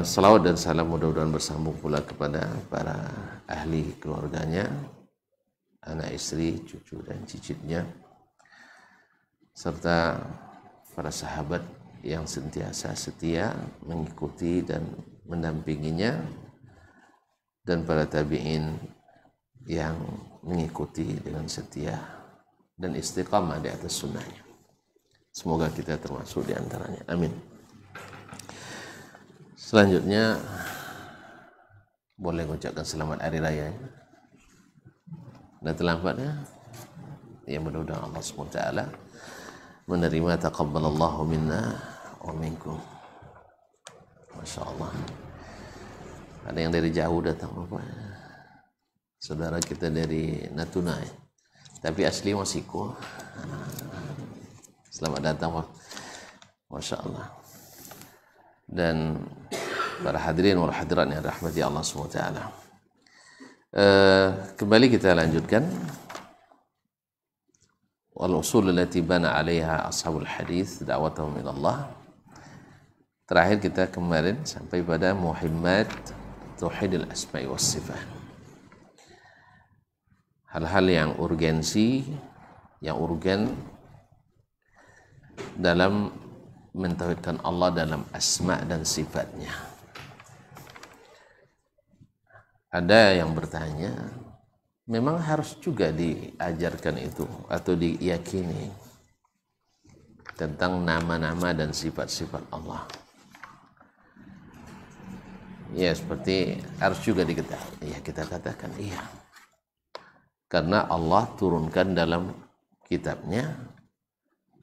Salawat dan salam mudah-mudahan bersambung pula kepada para ahli keluarganya, anak istri, cucu dan cicitnya, serta para sahabat yang sentiasa setia mengikuti dan mendampinginya, dan para tabi'in yang mengikuti dengan setia dan istiqamah di atas sunnahnya. Semoga kita termasuk di antaranya. Amin. Selanjutnya boleh mengucapkan selamat hari raya. Sudah terlambat ya? Ya, mudah-mudahan Allah SWT menerima. Taqabbalallahu minna wa minkum. Masya Allah. Ada yang dari jauh datang rupanya. Saudara kita dari Natuna ya. Tapi asli Masiko. Selamat datang, Masya Allah. Dan para hadirin wal hadirat yang rahmati Allah SWT. Kembali kita lanjutkan wal usul allati bana 'alaiha ashabul hadis da'watuhum ila Allah. Terakhir kita kemarin sampai pada muhimmat tauhidil asma'i was sifat. Hal-hal yang urgensi, yang urgen dalam mentauhidkan Allah dalam asma dan sifatnya. Ada yang bertanya, memang harus juga diajarkan itu atau diyakini tentang nama-nama dan sifat-sifat Allah? Ya, seperti harus juga diketahui. Ya, kita katakan iya. Karena Allah turunkan dalam kitabnya,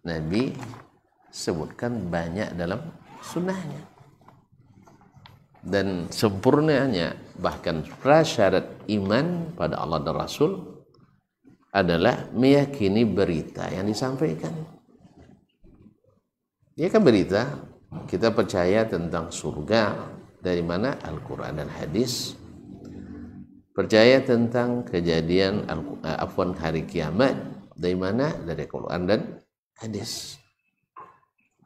Nabi sebutkan banyak dalam sunnahnya, dan sempurnanya bahkan prasyarat iman pada Allah dan Rasul adalah meyakini berita yang disampaikan. Ya kan, berita kita percaya tentang surga dari mana? Al-Quran dan hadis. Percaya tentang kejadian hari kiamat dari mana? Dari Al-Quran dan hadis.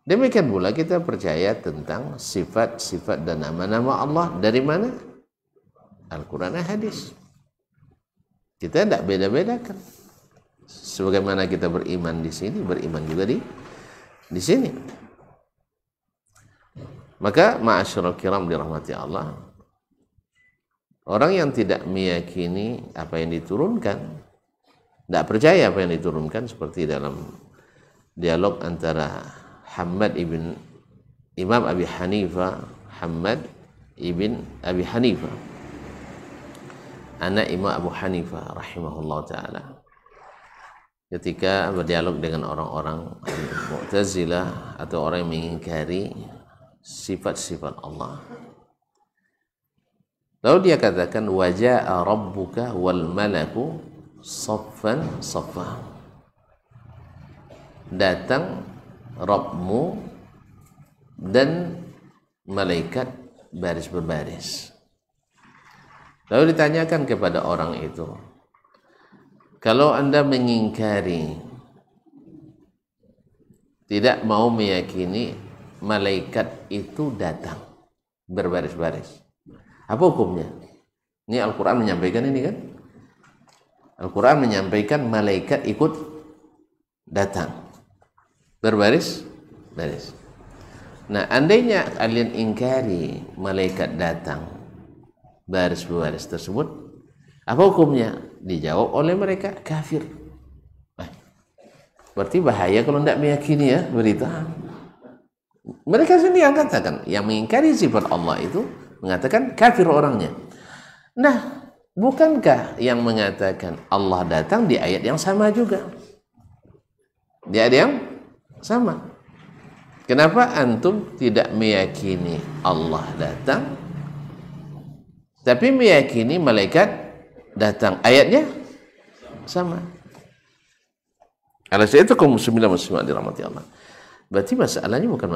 Demikian pula kita percaya tentang sifat-sifat dan nama-nama Allah dari mana? Al-Quran dan hadis. Kita tidak beda-bedakan. Sebagaimana kita beriman di sini, beriman juga di sini. Maka ma'asyiral kiram dirahmati Allah, orang yang tidak meyakini apa yang diturunkan, tidak percaya apa yang diturunkan, seperti dalam dialog antara Imam Abi Hanifah, Hamad ibn Abi Hanifah, anak Imam Abu Hanifah rahimahullah ta'ala, ketika berdialog dengan orang-orang Mu'tazilah atau orang yang mengingkari sifat-sifat Allah. Lalu dia katakan, waja'a rabbuka wal malaku saffan saffa. Datang Rabbmu dan malaikat baris berbaris. Lalu ditanyakan kepada orang itu, kalau Anda mengingkari, tidak mau meyakini malaikat itu datang berbaris-baris, apa hukumnya? Ini Al-Quran menyampaikan ini kan? Al-Quran menyampaikan malaikat ikut datang berbaris-baris. Nah, andainya kalian ingkari malaikat datang baris berbaris tersebut, apa hukumnya? Dijawab oleh mereka, kafir. Berarti bahaya kalau tidak meyakini ya berita. Mereka sendiri yang katakan, yang mengingkari sifat Allah itu mengatakan kafir orangnya. Nah, bukankah yang mengatakan Allah datang di ayat yang sama juga? Di ayat yang sama. Kenapa antum tidak meyakini Allah datang, tapi meyakini malaikat datang? Ayatnya sama. Kalau itu kaum muslimin muslimat dirahmati Allah. Berarti masalahnya bukan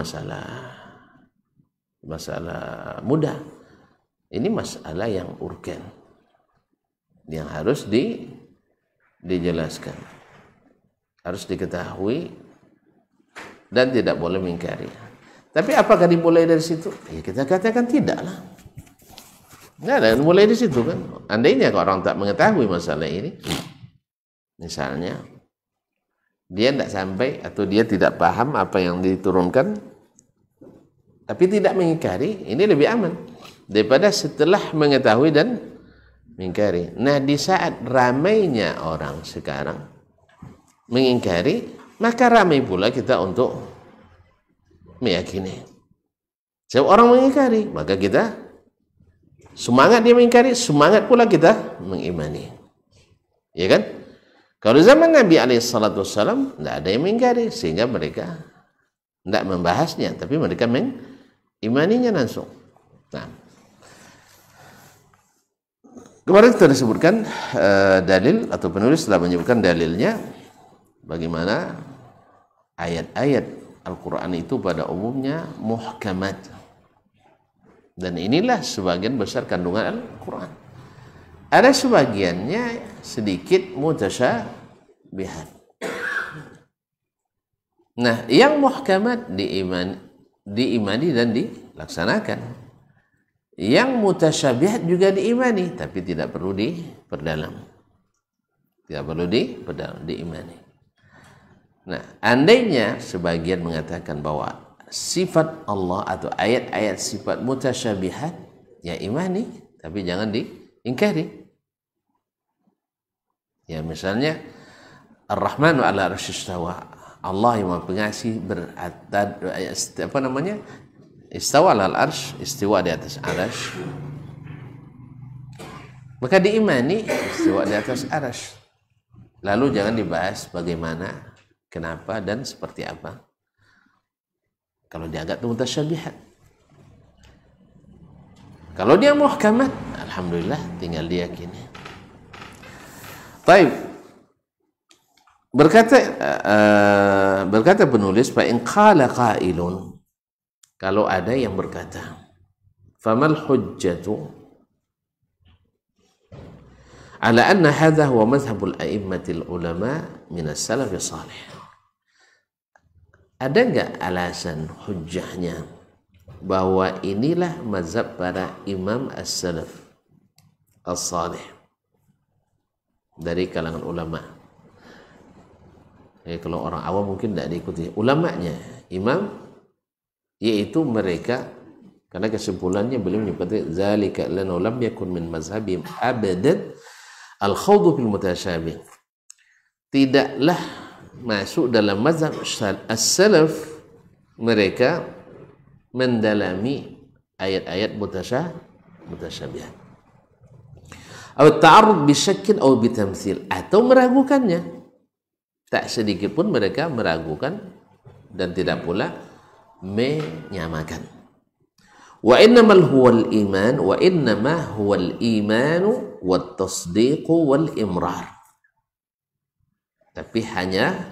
masalah mudah. Ini masalah yang urgen, yang harus dijelaskan, harus diketahui dan tidak boleh mengingkari. Tapi apakah dimulai dari situ? Ya kita katakan tidaklah. Nggak ada mulai di situ kan. Andainya kalau orang tak mengetahui masalah ini, misalnya dia tidak sampai atau dia tidak paham apa yang diturunkan, tapi tidak mengingkari, ini lebih aman daripada setelah mengetahui dan mengingkari. Nah, di saat ramainya orang sekarang mengingkari, maka ramai pula kita untuk meyakini. Sebab orang mengingkari, maka kita semangat dia mengingkari, semangat pula kita mengimani. Ya kan? Kalau zaman Nabi SAW tidak ada yang mengingkari, sehingga mereka tidak membahasnya, tapi mereka mengimaninya langsung. Nah, kemarin kita disebutkan dalil atau penulis telah menyebutkan dalilnya bagaimana ayat-ayat Al-Quran itu pada umumnya muhkamat. Dan inilah sebagian besar kandungan Al-Quran. Ada sebagiannya sedikit mutasyabihat. Nah, yang muhkamat diimani dan dilaksanakan. Yang mutasyabihat juga diimani, tapi tidak perlu diperdalam. Tidak perlu diperdalam, diimani. Nah, andainya sebagian mengatakan bahwa sifat Allah atau ayat-ayat sifat mutasyabihat, ya imani, tapi jangan diingkari. Ya, misalnya Ar-Rahmanu 'ala 'arsy istawa. Allah yang Maha Pengasih istawa 'alal 'arsy, istiwa di atas arsy. Maka diimani istiwa di atas arsy. Lalu jangan dibahas bagaimana, kenapa dan seperti apa. Kalau dianggap itu mutasyabihat. Kalau dia muhkamat, alhamdulillah tinggal diyakini. Baik. Berkata penulis, fa in qala qailun, kalau ada yang berkata, famal hujjatu ala anna hadha huwa madhhabul a'immatil ulama min as-salaf salih. Ada enggak alasan hujjahnya bahwa inilah mazhab para imam as-salaf as-salih dari kalangan ulama? Kalau orang awam mungkin tidak diikuti ulamanya, imam, yaitu mereka, karena kesimpulannya beliau menyebutkan zalika lana lam yakun min mazhabihim abadan al-khawdu fil mutasyabih. Tidaklah masuk dalam mazhab as-salaf mereka mendalami ayat-ayat mutasyabihat. Atau ta'arrud bisyakkin atau bitamthil, atau meragukannya. Tak sedikit pun mereka meragukan dan tidak pula menyamakan. Wa innamal huwal iman wa innama huwal imanu wat tasdiqu wal imrar. Tapi hanya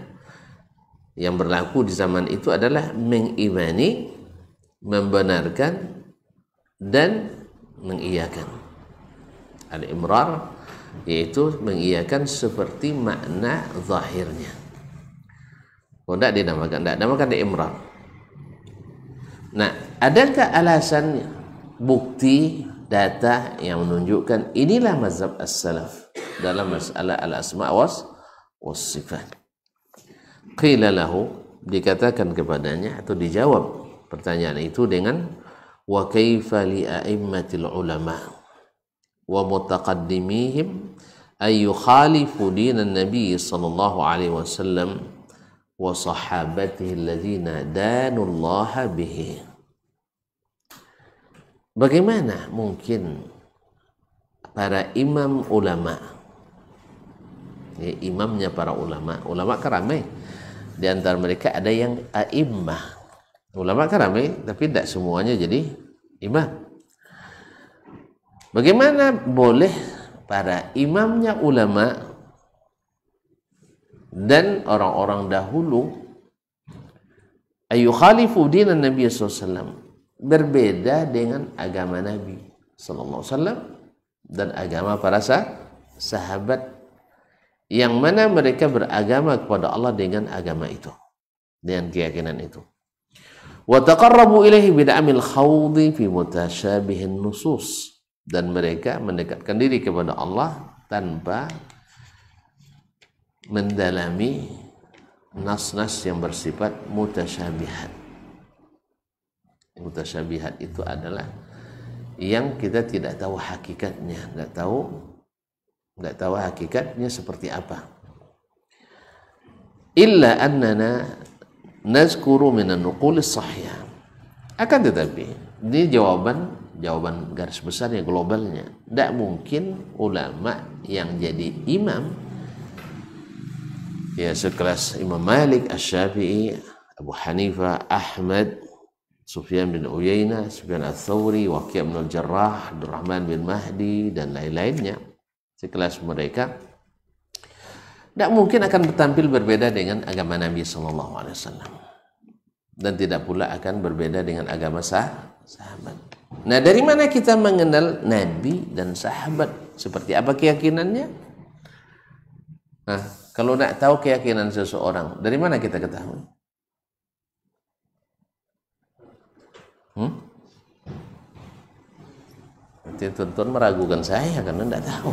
yang berlaku di zaman itu adalah mengimani, membenarkan dan mengiyakan. Al-imrar yaitu mengiyakan seperti makna zahirnya. Oh, tidak dinamakan imrar. Nah, adakah alasannya, bukti, data yang menunjukkan inilah mazhab as-salaf dalam masalah al-asma' was sifat? Qila lahu, dikatakan kepadanya atau dijawab pertanyaan itu dengan wa kaifa li a'immatil ulama wa mutaqaddimihim ay yukhalifu dinan nabi sallallahu alaihi wasallam wa sahabatihi alladzina danullaha bihi. Bagaimana mungkin para imam ulama, ya, imamnya para ulama kan ramai, di antara mereka ada yang a'immah. Ulama kan ramai, tapi tidak semuanya jadi imam. Bagaimana boleh para imamnya ulama dan orang-orang dahulu ayyukhalifu dinan Nabi SAW, berbeda dengan agama Nabi SAW dan agama para sahabat, yang mana mereka beragama kepada Allah dengan agama itu, dengan keyakinan itu. Wa taqarrabu ilaihi bid'amil khawdi fi mutasyabihin nusus, dan mereka mendekatkan diri kepada Allah tanpa mendalami nas-nas yang bersifat mutasyabihat. Mutasyabihat itu adalah yang kita tidak tahu hakikatnya, nggak tahu hakikatnya seperti apa. Illa annana nazkuru minan nuqulis sahih. Akan tetapi ini jawaban garis besarnya, globalnya. Tidak mungkin ulama yang jadi imam, ya sekelas Imam Malik, Asy-Syafi'i, Abu Hanifah, Ahmad, Sufyan bin Uyainah, Sufyan Ats-Tsauri, Waqi' bin Al-Jarrah, Abdurrahman bin Mahdi, dan lain-lainnya, sekelas mereka, tidak mungkin akan tampil berbeda dengan agama Nabi SAW, dan tidak pula akan berbeda dengan agama sahabat. Nah, dari mana kita mengenal Nabi dan sahabat? Seperti apa keyakinannya? Nah, kalau nak tahu keyakinan seseorang, dari mana kita ketahui? Nanti tuan-tuan meragukan saya karena tidak tahu.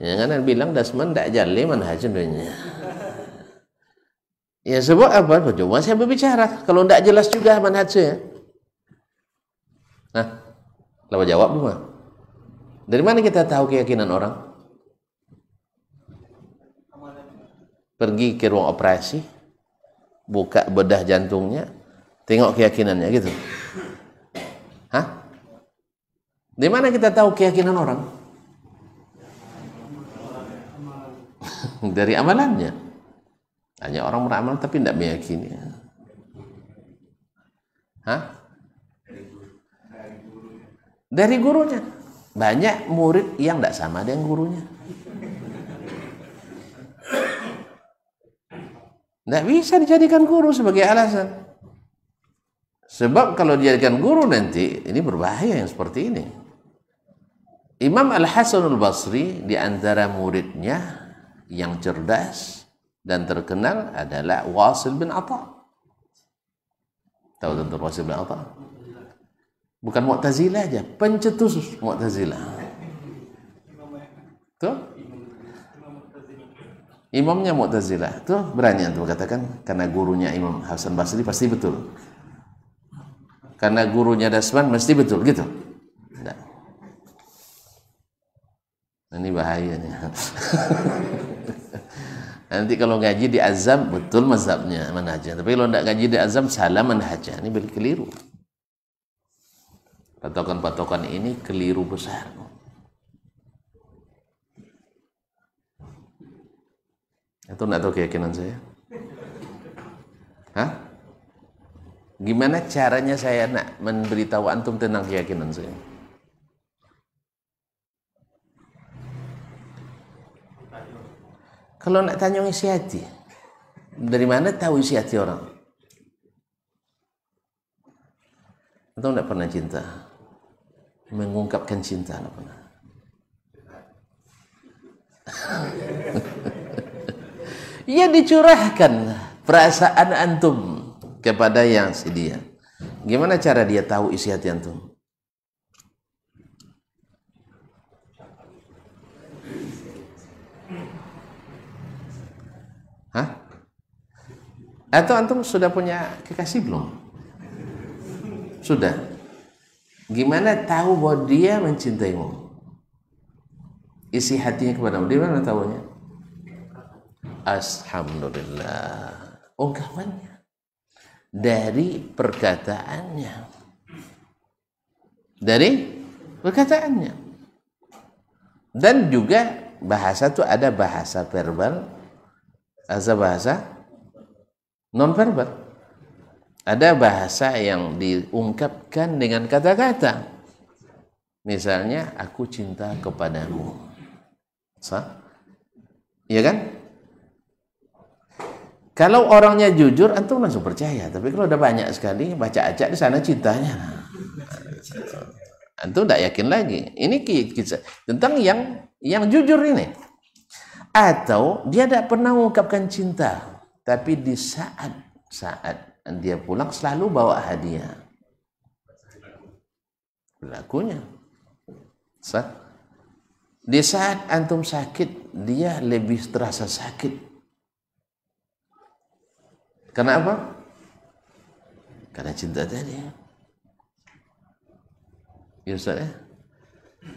Jangan bilang Dasman tidak jali manhajnya. Ya sebab apa? Cuma saya berbicara. Kalau tidak jelas juga manhajnya. Nah, lalu jawab dulu. Dari mana kita tahu keyakinan orang? Pergi ke ruang operasi, buka bedah jantungnya, tengok keyakinannya gitu. Hah? Dari mana kita tahu keyakinan orang? Dari amalannya. Hanya orang beramal tapi tidak meyakini. Hah? Dari gurunya. Banyak murid yang tidak sama dengan gurunya. Tidak bisa dijadikan guru sebagai alasan. Sebab kalau dijadikan guru nanti, ini berbahaya yang seperti ini. Imam Al-Hasan Al-Basri di antara muridnya yang cerdas dan terkenal adalah Wasil bin Atha. Tahu tentang Wasil bin Atha? Bukan Mu'tazilah aja, pencetus Mu'tazilah. Tuh? Imamnya Mu'tazilah. Tuh berani antum katakan karena gurunya Imam Hasan Basri pasti betul. Karena gurunya Dasman mesti betul gitu. Tidak. Ini bahayanya. Nanti kalau ngaji di azam betul mazhabnya manhajnya. Tapi kalau tidak ngaji di azam salah manhajnya. Ini keliru. Patokan-patokan ini keliru besar. Itu tidak tahu keyakinan saya. Hah? Gimana caranya saya nak memberitahu antum tentang keyakinan saya? Kalau nak tanya isi hati, dari mana tahu isi hati orang? Atau tidak pernah cinta? Mengungkapkan cinta tidak pernah. Ia dicurahkan perasaan antum kepada yang si dia. Gimana cara dia tahu isi hati antum? Hah? Atau antum sudah punya kekasih belum? Sudah. Gimana tahu bahwa dia mencintaimu? Isi hatinya kepadamu. Di mana tahunya? Alhamdulillah. Ungkapannya. Dari perkataannya. Dari perkataannya. Dan juga bahasa itu ada bahasa verbal, ada bahasa non-verbal. Ada bahasa yang diungkapkan dengan kata-kata. Misalnya, aku cinta kepadamu. Iya kan? Kalau orangnya jujur, antum langsung percaya. Tapi kalau udah banyak sekali baca acak di sana cintanya, antum tidak yakin lagi. Ini kisah tentang yang jujur ini. Atau dia tidak pernah mengungkapkan cinta, tapi di saat saat dia pulang selalu bawa hadiah. Berlakunya. Di saat antum sakit, dia lebih terasa sakit. Kenapa? Karena cinta tadi. Ya Ustaz ya.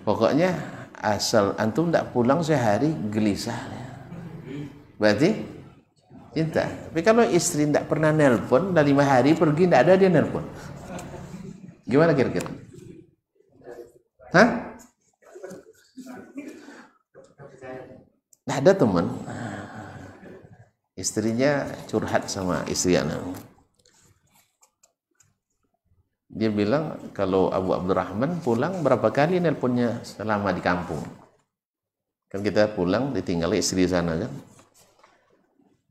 Pokoknya asal antum tidak pulang sehari gelisah. Berarti cinta. Tapi kalau istri tidak pernah nelpon, udah 5 hari pergi tidak ada dia nelpon. Gimana kira-kira? Hah? Tidak ada teman. Istrinya curhat sama istri anak. Dia bilang kalau Abu Abdurrahman pulang berapa kali nelponnya selama di kampung. Kan kita pulang ditinggal istri sana kan.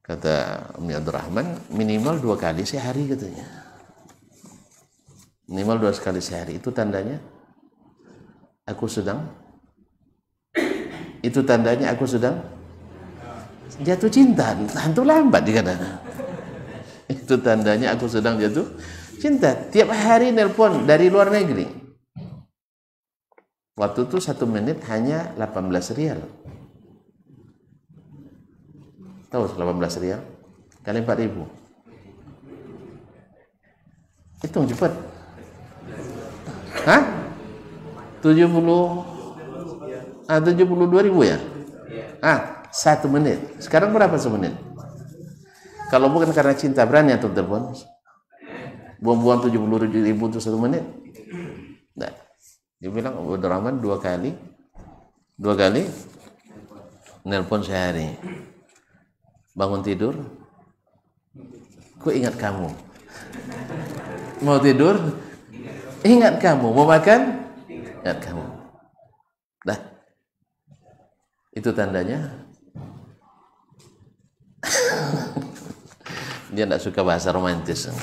Kata Umi Abdurrahman minimal 2 kali sehari katanya. Minimal 2 kali sehari. Itu tandanya aku sedang jatuh cinta. Tentu lambat dikatakan. Itu tandanya aku sedang jatuh cinta. Tiap hari nelpon dari luar negeri. Waktu itu 1 menit hanya 18 rial. Tahu 18 rial? Kali 4.000. Hitung cepat. Hah? 72.000 ya? 1 menit. Sekarang berapa semenit? Kalau bukan karena cinta berani atau telepon? Buang-buang 70.000 itu 1 menit. Nah, dia bilang Abdurrahman 2 kali nelpon sehari. Bangun tidur, ku ingat kamu. Mau tidur, ingat kamu. Mau makan, ingat kamu. Nah, itu tandanya dia tidak suka bahasa romantis.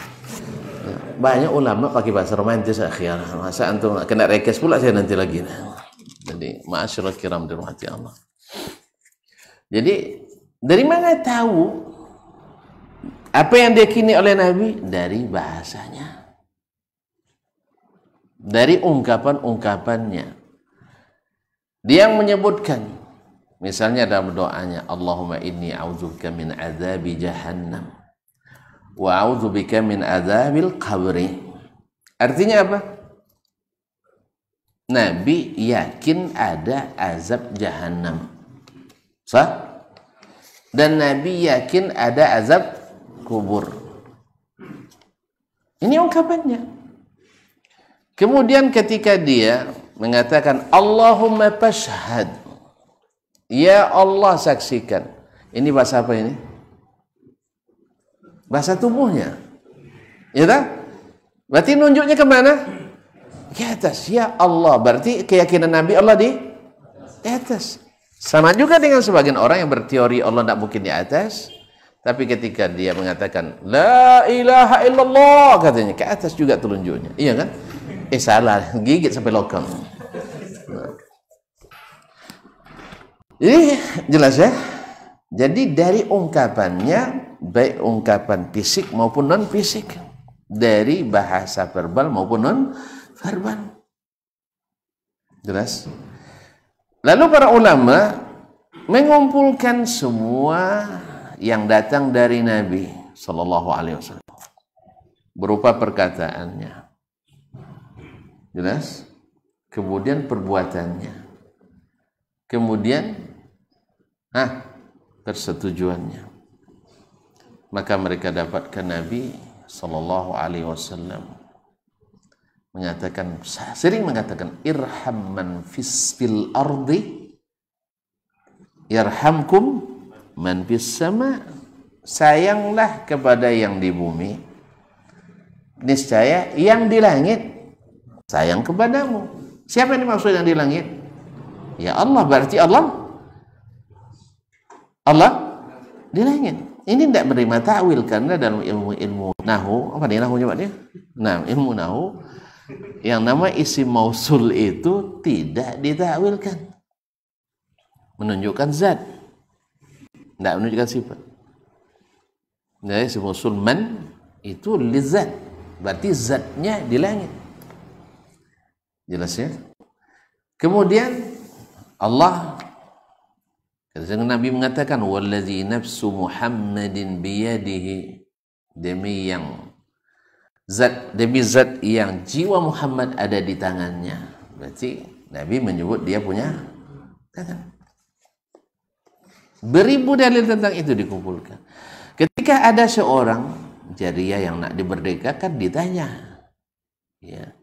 Banyak ulama pakai bahasa romantis akhir. Masa antum kena rekes pula saya nanti lagi. Jadi ma'asyiral kiram dirahmati Allah. Jadi dari mana tahu apa yang diyakini oleh Nabi? Dari bahasanya, dari ungkapan-ungkapannya. Dia yang menyebutkan, misalnya dalam doanya, Allahumma inni a'udzubika min adzabi jahannam wa a'udzubika min adzabil qabri. Artinya apa? Nabi yakin ada azab jahannam. Sah? Dan Nabi yakin ada azab kubur. Ini ungkapannya. Kemudian ketika dia mengatakan Allahumma fashhad, ya Allah saksikan. Ini bahasa apa ini? Bahasa tubuhnya. Ya tak? Berarti nunjuknya kemana? Ke atas. Ya Allah. Berarti keyakinan Nabi Allah di atas. Sama juga dengan sebagian orang yang berteori Allah tidak mungkin di atas. Tapi ketika dia mengatakan La ilaha illallah, katanya ke atas juga telunjuknya. Iya kan? Salah. Gigit sampai lokal. Jadi jelas ya. Jadi dari ungkapannya, baik ungkapan fisik maupun non fisik, dari bahasa verbal maupun non verbal. Jelas. Lalu para ulama mengumpulkan semua yang datang dari Nabi Sallallahu Alaihi Wasallam berupa perkataannya, jelas. Kemudian perbuatannya, kemudian persetujuannya. Maka mereka dapatkan Nabi Sallallahu Alaihi Wasallam sering mengatakan irham man fil ardi yarhamkum man fis sama. Sayanglah kepada yang di bumi, niscaya yang di langit sayang kepadamu. Siapa yang dimaksud yang di langit? Ya Allah. Berarti Allah di langit. Ini tidak menerima ta'wil, karena dalam ilmu nahu, apa nih nahunya Pak dia? Nah, ilmu nahu yang nama isim mausul itu tidak ditakwilkan, menunjukkan zat, tidak menunjukkan sifat. Jadi isim mausul man itu lizat, berarti zatnya di langit. Jelas ya? Kemudian Allah, Nabi mengatakan wallazi nafsu Muhammadin biyadihi, demi zat yang jiwa Muhammad ada di tangannya. Berarti Nabi menyebut dia punya tangan. Beribu dalil tentang itu dikumpulkan. Ketika ada seorang jariyah yang nak dimerdekakan, ditanya, ya,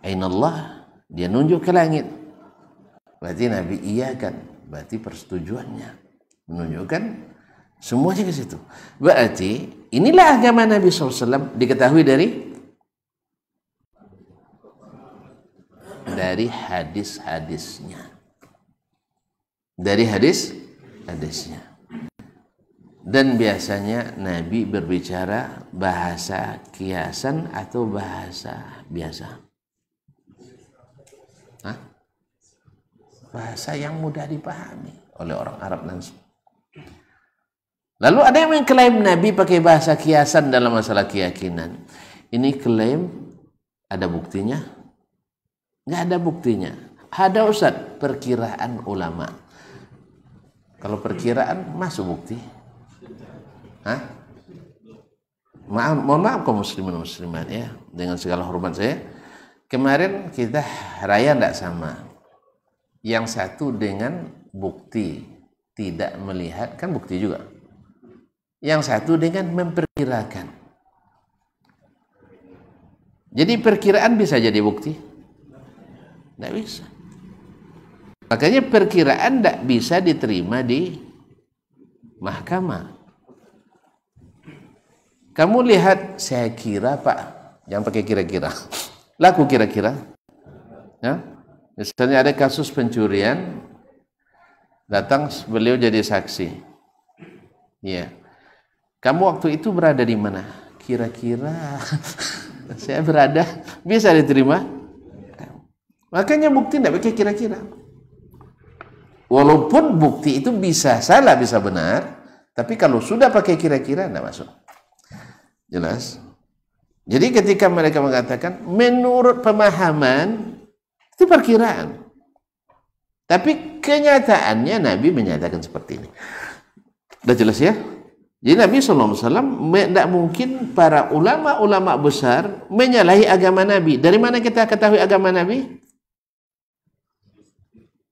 Ainallah, dia nunjuk ke langit. Berarti Nabi iyakan, berarti persetujuannya menunjukkan semuanya ke situ. Berarti inilah agama Nabi SAW diketahui dari hadis-hadisnya. Dari hadisnya. Dan biasanya Nabi berbicara bahasa kiasan atau bahasa biasa. Hah? Bahasa yang mudah dipahami oleh orang Arab langsung. Lalu ada yang mengklaim Nabi pakai bahasa kiasan dalam masalah keyakinan. Ini klaim ada buktinya? Nggak ada buktinya. Ada Ustaz, perkiraan ulama. Kalau perkiraan masuk bukti. Hah? Mohon maaf kaum muslimin muslimat ya, dengan segala hormat saya. Kemarin kita raya tidak sama. Yang satu dengan bukti tidak melihat, kan bukti juga. Yang satu dengan memperkirakan. Jadi perkiraan bisa jadi bukti? Tidak bisa. Makanya perkiraan tidak bisa diterima di mahkamah. Kamu lihat, saya kira Pak, jangan pakai kira-kira. Laku kira-kira. Ya? Misalnya ada kasus pencurian, datang beliau jadi saksi. Ya. Kamu waktu itu berada di mana? Kira-kira saya berada, bisa diterima? Makanya bukti tidak pakai kira-kira. Walaupun bukti itu bisa salah, bisa benar, tapi kalau sudah pakai kira-kira tidak masuk. Jelas? Jadi ketika mereka mengatakan menurut pemahaman, itu perkiraan. Tapi kenyataannya Nabi menyatakan seperti ini. Sudah jelas ya? Jadi Nabi SAW tidak mungkin para ulama-ulama besar menyalahi agama Nabi. Dari mana kita ketahui agama Nabi?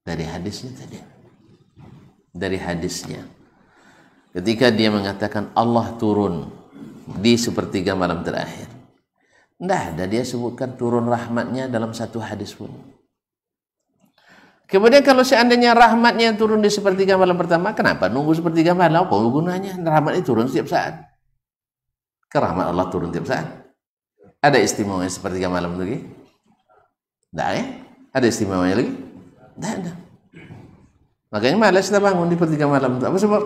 Dari hadisnya tadi. Dari hadisnya. Ketika dia mengatakan Allah turun di sepertiga malam terakhir. Tidak ada dia sebutkan turun rahmatnya dalam satu hadis pun. Kemudian kalau seandainya rahmatnya turun di sepertiga malam pertama, kenapa nunggu sepertiga malam? Apa gunanya? Rahmat itu turun setiap saat. Rahmat Allah turun setiap saat. Ada istimewanya sepertiga malam lagi? Tidak ya? Ada istimewanya lagi? Tidak ada. Makanya malas kita bangun di sepertiga malam. Apa sebab?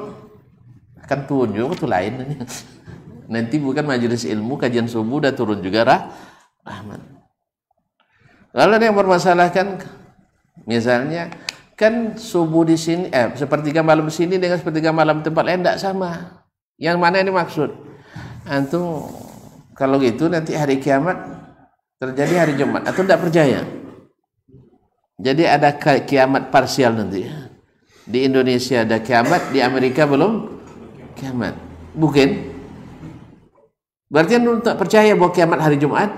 Akan tunjuk itu lain. Nanti bukan majelis ilmu, kajian subuh dah turun juga rahmat. Lalu ada yang bermasalahkan, misalnya kan subuh di sini, sepertiga malam di sini dengan sepertiga malam tempat lain tidak sama. Yang mana ini maksud? Antum kalau gitu nanti hari kiamat terjadi hari Jumat atau tidak percaya? Jadi ada kiamat parsial nanti. Di Indonesia ada kiamat, di Amerika belum kiamat. Bukan? Berarti anda tak percaya bahwa kiamat hari Jumat?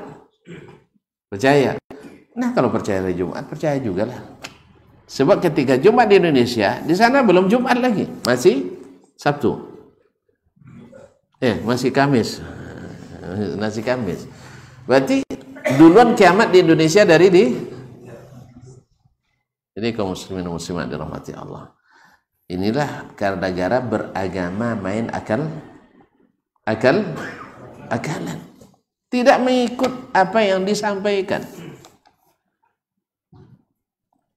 Percaya. Nah kalau percaya hari Jumat, percaya juga lah. Sebab ketika Jumat di Indonesia, di sana belum Jumat lagi, masih Sabtu. Masih Kamis. Masih Kamis. Berarti duluan kiamat di Indonesia dari di. Jadi kaum muslimin dan muslimat dirahmati Allah. Inilah karena negara beragama main akalan. Tidak mengikut apa yang disampaikan.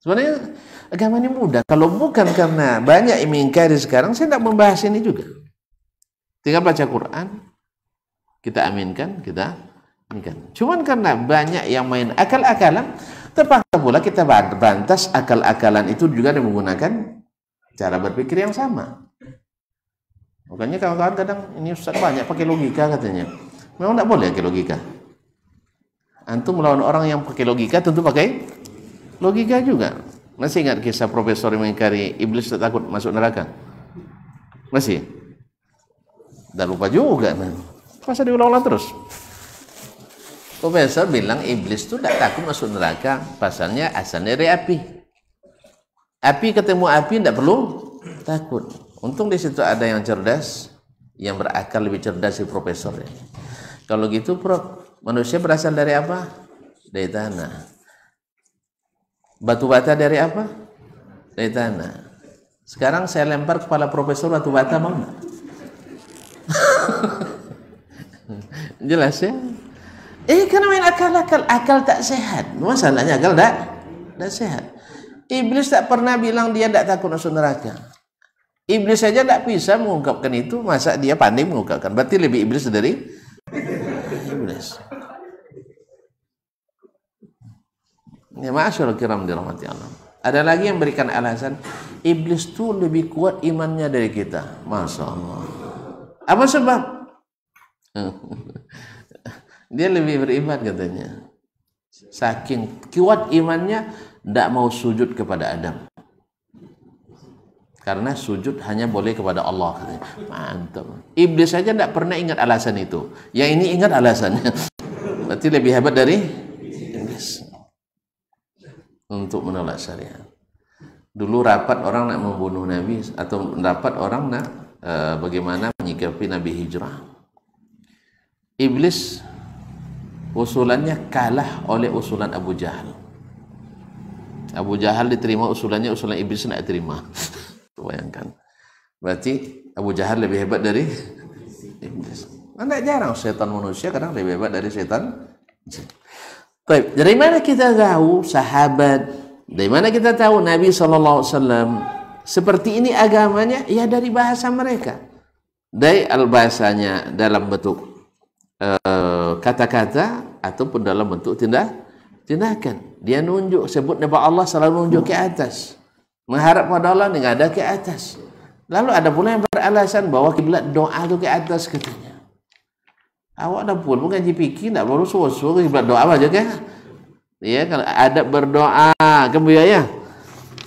Sebenarnya agama ini mudah. Kalau bukan karena banyak yang mengingkari sekarang, saya tidak membahas ini juga. Tinggal baca Quran, kita aminkan, kita aminkan. Cuman karena banyak yang main akal-akalan, terpaksa pula kita bantas akal-akalan itu juga dengan menggunakan cara berpikir yang sama. Makanya kawan-kawan kadang ini Ustaz banyak pakai logika katanya. Memang tidak boleh pakai logika. Antum melawan orang yang pakai logika, tentu pakai logika juga. Masih ingat kisah profesor yang mengingkari iblis takut masuk neraka? Masih? Dah lupa juga. Masa diulang-ulang terus? Profesor bilang iblis itu tidak takut masuk neraka, pasalnya asalnya dari api. Api ketemu api tidak perlu takut. Untung di situ ada yang cerdas, yang berakal lebih cerdas si profesor. Kalau gitu, Prof, manusia berasal dari apa? Dari tanah. Batu bata dari apa? Dari tanah. Sekarang saya lempar kepala profesor batu bata, mau nggak? Jelas ya? Karena main akal tak sehat. Masalahnya akal tak sehat. Iblis tak pernah bilang dia tak takut masuk neraka. Iblis saja tak bisa mengungkapkan itu, masa dia pandai mengungkapkan? Berarti lebih iblis dari iblis. Ya, ma'asyarul kiram dirahmati Allah. Ada lagi yang berikan alasan, iblis itu lebih kuat imannya dari kita. Masya Allah. Apa sebab? Dia lebih beriman katanya. Saking kuat imannya, tidak mau sujud kepada Adam. Karena sujud hanya boleh kepada Allah katanya. Mantap. Iblis saja tidak pernah ingat alasan itu. Yang ini ingat alasannya. Berarti lebih hebat dari iblis untuk menolak syariat. Dulu rapat orang nak membunuh Nabi, atau rapat orang nak bagaimana menyikapi Nabi hijrah. Iblis usulannya kalah oleh usulan Abu Jahal. Abu Jahal diterima usulannya, usulan iblis tidak terima. Bayangkan. Berarti Abu Jahal lebih hebat dari iblis. Tidak jarang setan manusia kadang lebih hebat dari setan. Baik, dari mana kita tahu sahabat? Dari mana kita tahu Nabi SAW seperti ini agamanya? Ya dari bahasa mereka. Dari bahasanya dalam bentuk kata-kata ataupun dalam bentuk tindakan. Dia nunjuk, sebut nama Allah selalu nunjuk ke atas. Mengharap pada Allah dengan ada ke atas. Lalu ada pula yang beralasan bahwa kiblat doa itu ke atas katanya. Awak dah pun ngaji fikih tak perlu suruh kiblat doa aja kan? Ya, kalau adab berdoa kemudian ya.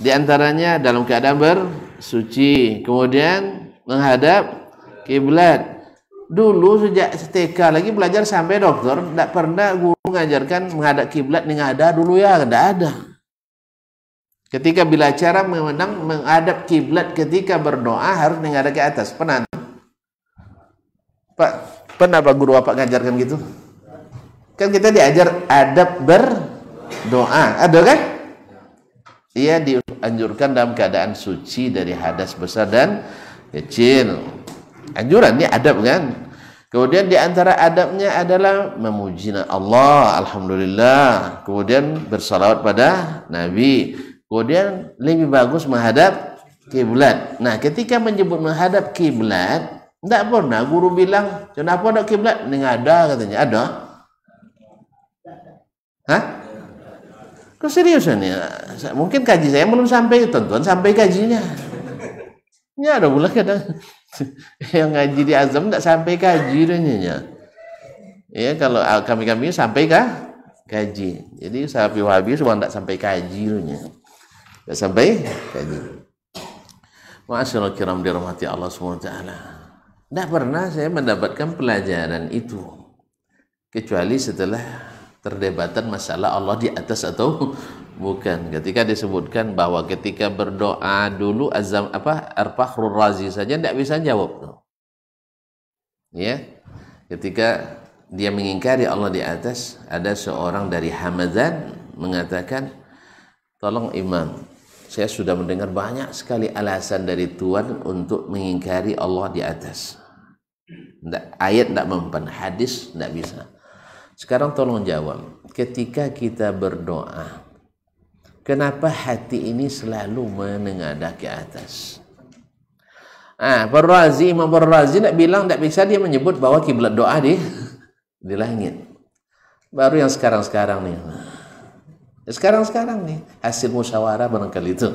Di antaranya dalam keadaan bersuci, kemudian menghadap kiblat. Dulu sejak TK lagi belajar sampai doktor, tidak pernah guru mengajarkan menghadap kiblat ada dulu ya, tidak ada. Ketika bila cara menghadap kiblat ketika berdoa harus menghadap ke atas. Pernah? Pak, pernah Pak guru Bapak ngajarkan gitu? Kan kita diajar adab berdoa, ada kan? Ia dianjurkan dalam keadaan suci dari hadas besar dan kecil. Anjuran ini adab kan? Kemudian di antara adabnya adalah memuji Allah, alhamdulillah. Kemudian bersalawat pada Nabi. Kemudian lebih bagus menghadap kiblat. Nah, ketika menyebut menghadap kiblat, tidak pernah guru bilang, "Kenapa ada kiblat?" Ini ada katanya. Ada? Hah? Keseriusan ya? Mungkin kaji saya belum sampai, tonton sampai kajinya. Ya ada pula kadang yang ngaji di Azam tidak sampai kaji ya. Ya kalau kami sampai kaji. Jadi sahabat Wahabi semua tidak sampai kaji nya. Tidak sampai kaji. Ma'asyiral kiram dirahmati Allah SWT. Tidak pernah saya mendapatkan pelajaran itu kecuali setelah perdebatan masalah Allah di atas atau bukan. Ketika disebutkan bahwa ketika berdoa dulu Ar-Fakhrul Razi saja tidak bisa jawab. Ya. Ketika dia mengingkari Allah di atas, ada seorang dari Hamadan mengatakan, "Tolong Imam, saya sudah mendengar banyak sekali alasan dari Tuhan untuk mengingkari Allah di atas. Ayat tidak mempan, hadis tidak bisa. Sekarang tolong jawab, ketika kita berdoa, kenapa hati ini selalu menengadah ke atas?" Imam Ar-Razi nak bilang tak bisa dia menyebut bahwa kiblat doa di langit. Baru yang sekarang nih. Sekarang nih hasil musyawarah barangkali itu.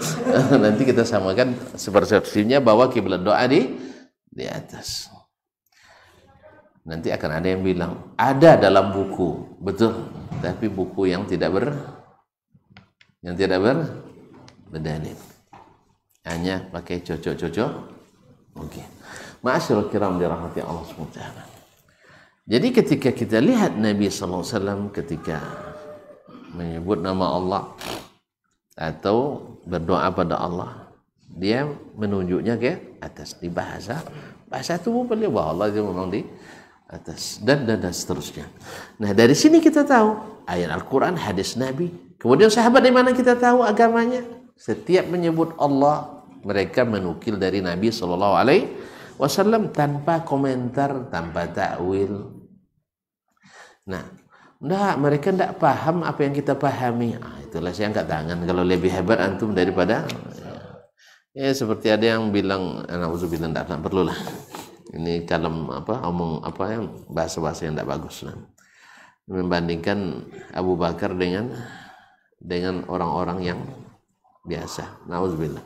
Nanti kita samakan persepsinya bahwa kiblat doa di atas. Nanti akan ada yang bilang ada dalam buku, betul, tapi buku yang tidak berdalil, hanya pakai cocok-cocok. Oke. Ma'asyiral kiram dirahmati Allah SWT. Jadi ketika kita lihat Nabi SAW ketika menyebut nama Allah atau berdoa pada Allah, dia menunjuknya ke atas di bahasa tubuh beliau bahwa Allah itu memang di atas dan seterusnya. Nah, dari sini kita tahu ayat Al-Quran, hadis Nabi. Kemudian sahabat dari mana kita tahu agamanya? Setiap menyebut Allah, mereka menukil dari Nabi SAW tanpa komentar, tanpa takwil. Nah, mereka tidak paham apa yang kita pahami. Itulah saya angkat tangan kalau lebih hebat antum daripada ya seperti ada yang bilang, nauzubillah, tidak perlulah. Ini kalem omong yang bahasa-bahasa yang tidak bagus. Membandingkan Abu Bakar dengan orang-orang yang biasa. Nauzubillah.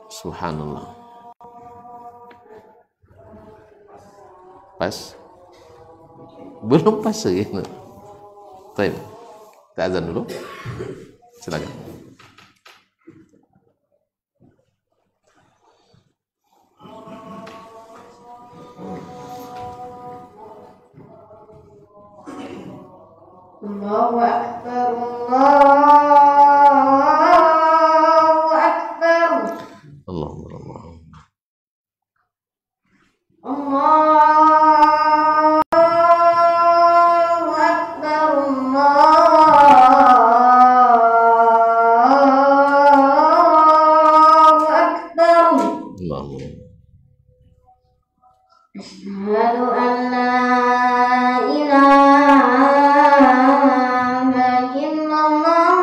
Subhanallah. Pas? Belum pas gitu. Baik. Kita azan dulu. Silakan. Allahu Akbar, Allahu Akbar. Allahu Akbar. Allahu Akbar, Allahu Akbar. Allahu. Asyhadu an la ilaha illallah.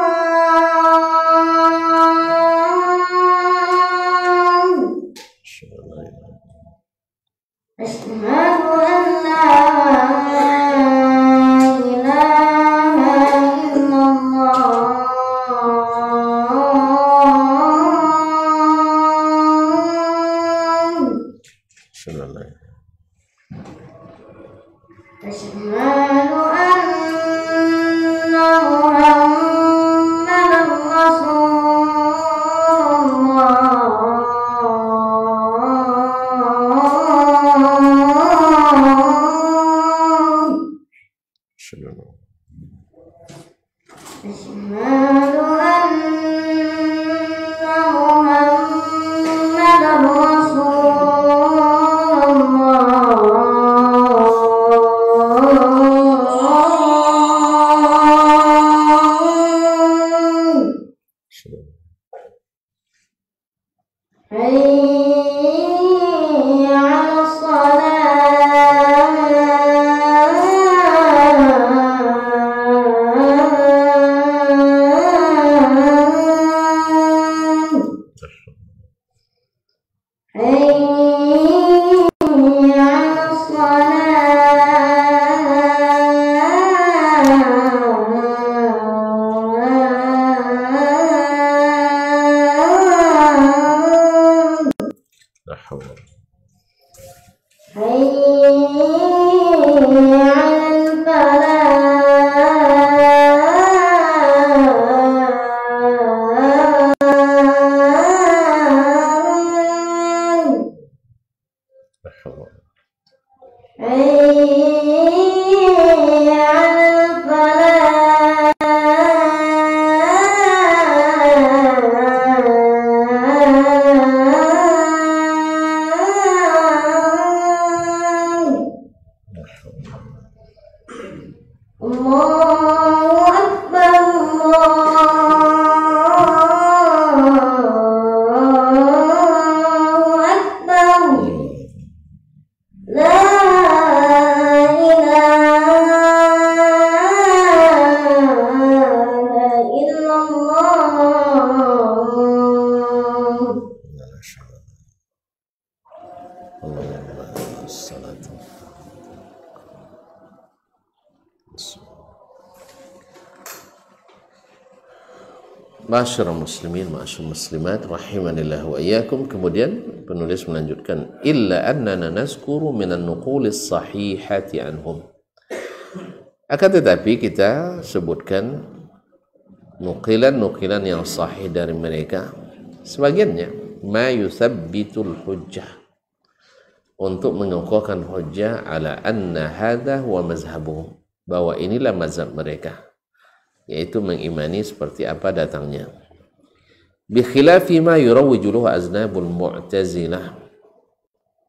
Asyhadu an la ilaha illallah. Asyhadu anna Muhammadan Rasulullah. Asyhadu anna Muhammadan Hayya 'alas Ma'asyiral muslimin, ma'asyiral muslimat, rahimanillah wa iyyakum. Kemudian penulis melanjutkan, illa annana nazkuru minan nuqulis sahihati anhum. Akan tetapi kita sebutkan nukilan-nukilan yang sahih dari mereka, sebagiannya ma yuthabbitul hujjah, untuk mengukuhkan hujjah ala anna hadha wa mazhabuhum, bahwa inilah mazhab mereka, yaitu mengimani seperti apa datangnya. Bi khilafi ma yurawwijuluhu aznabul mu'tazilah,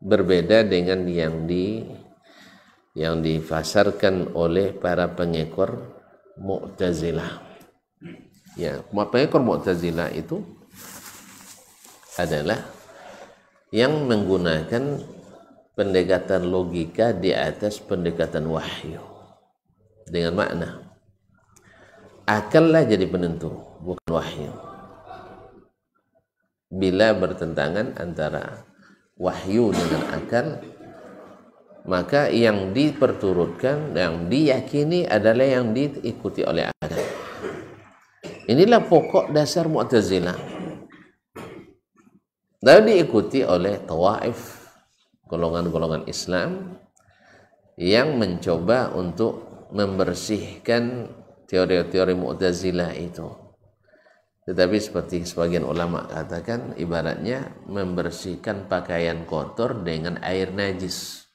berbeda dengan yang difasarkan oleh para pengekor Mu'tazilah. Ya, pengekor Mu'tazilah itu adalah yang menggunakan pendekatan logika di atas pendekatan wahyu. Dengan makna akallah jadi penentu, bukan wahyu. Bila bertentangan antara wahyu dengan akal, maka yang diperturutkan, yang diyakini adalah yang diikuti oleh akal. Inilah pokok dasar Mu'tazilah. Lalu diikuti oleh tawaif, golongan-golongan Islam yang mencoba untuk membersihkan teori-teori Mu'tazilah itu. Tetapi seperti sebagian ulama katakan, ibaratnya membersihkan pakaian kotor dengan air najis.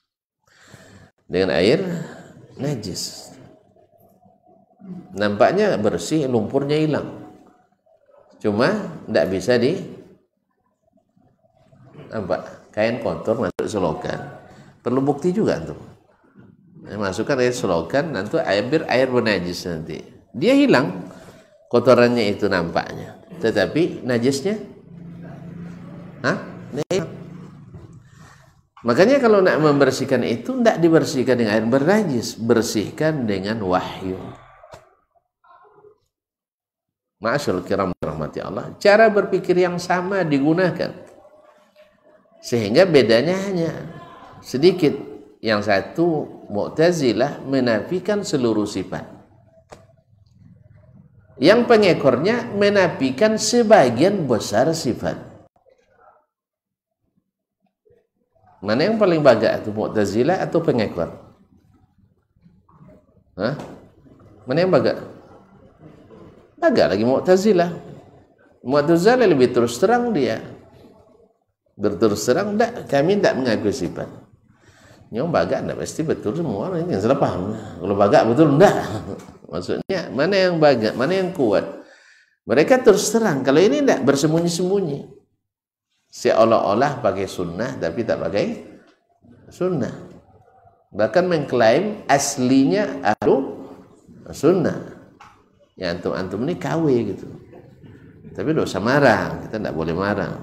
Dengan air najis, nampaknya bersih, lumpurnya hilang, cuma tidak bisa nampak kain kotor masuk selokan, perlu bukti juga tuh. Masukkan air selokan, nanti air bernajis, nanti dia hilang, kotorannya itu nampaknya, tetapi najisnya dia hilang. Makanya kalau nak membersihkan itu tidak dibersihkan dengan air bernajis, bersihkan dengan wahyu. Ma'asyarul kiram rahmati Allah, cara berpikir yang sama digunakan, sehingga bedanya hanya sedikit. Yang satu Mu'tazilah menafikan seluruh sifat, yang pengekornya menafikan sebagian besar sifat. Mana yang paling bagak itu, Mu'tazilah atau pengekor? Mana yang bagak? Bagak lagi Mu'tazilah. Mu'tazilah lebih terus terang dia. Berterus terang, kami tidak mengakui sifat. Yang bagak tidak pasti betul semua. Ini salah paham. Kalau bagak betul, tidak. Maksudnya, mana yang bagak, mana yang kuat? Mereka terus terang. Kalau ini tidak, bersembunyi-sembunyi. Seolah-olah pakai sunnah tapi tak pakai sunnah, bahkan mengklaim aslinya ahlu sunnah. Ya antum ini KW gitu, tapi dosa marah, kita tidak boleh marah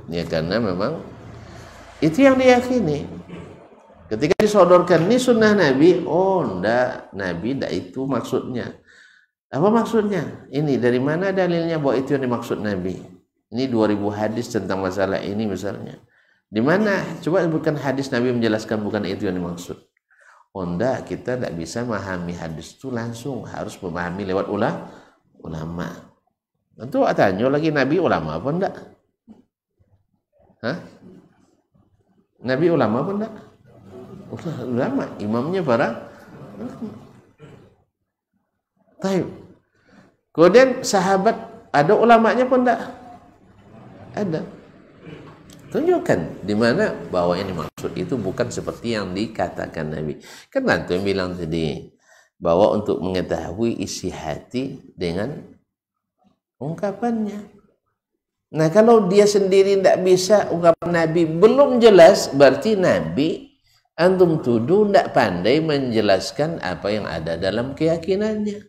ya, karena memang itu yang diyakini. Ketika disodorkan ini sunnah Nabi, oh ndak, Nabi ndak itu maksudnya. Apa maksudnya? Ini dari mana dalilnya bahwa itu yang dimaksud Nabi? Ini 2000 hadis tentang masalah ini misalnya. Di mana? Coba bukan hadis Nabi menjelaskan bukan itu yang dimaksud. Oh enggak, kita tidak bisa memahami hadis itu langsung, harus memahami lewat ulama. Tentu tanya lagi, Nabi ulama apa enggak? Nabi ulama apa enggak? Ulama, imamnya para ulama. Baik. Kemudian sahabat ada ulamanya pun enggak? Ada. Tunjukkan di mana bahwa yang dimaksud itu bukan seperti yang dikatakan Nabi. Kan nanti yang bilang tadi bahwa untuk mengetahui isi hati dengan ungkapannya. Nah kalau dia sendiri tidak bisa ungkapan Nabi belum jelas, berarti Nabi antum tuduh tidak pandai menjelaskan apa yang ada dalam keyakinannya.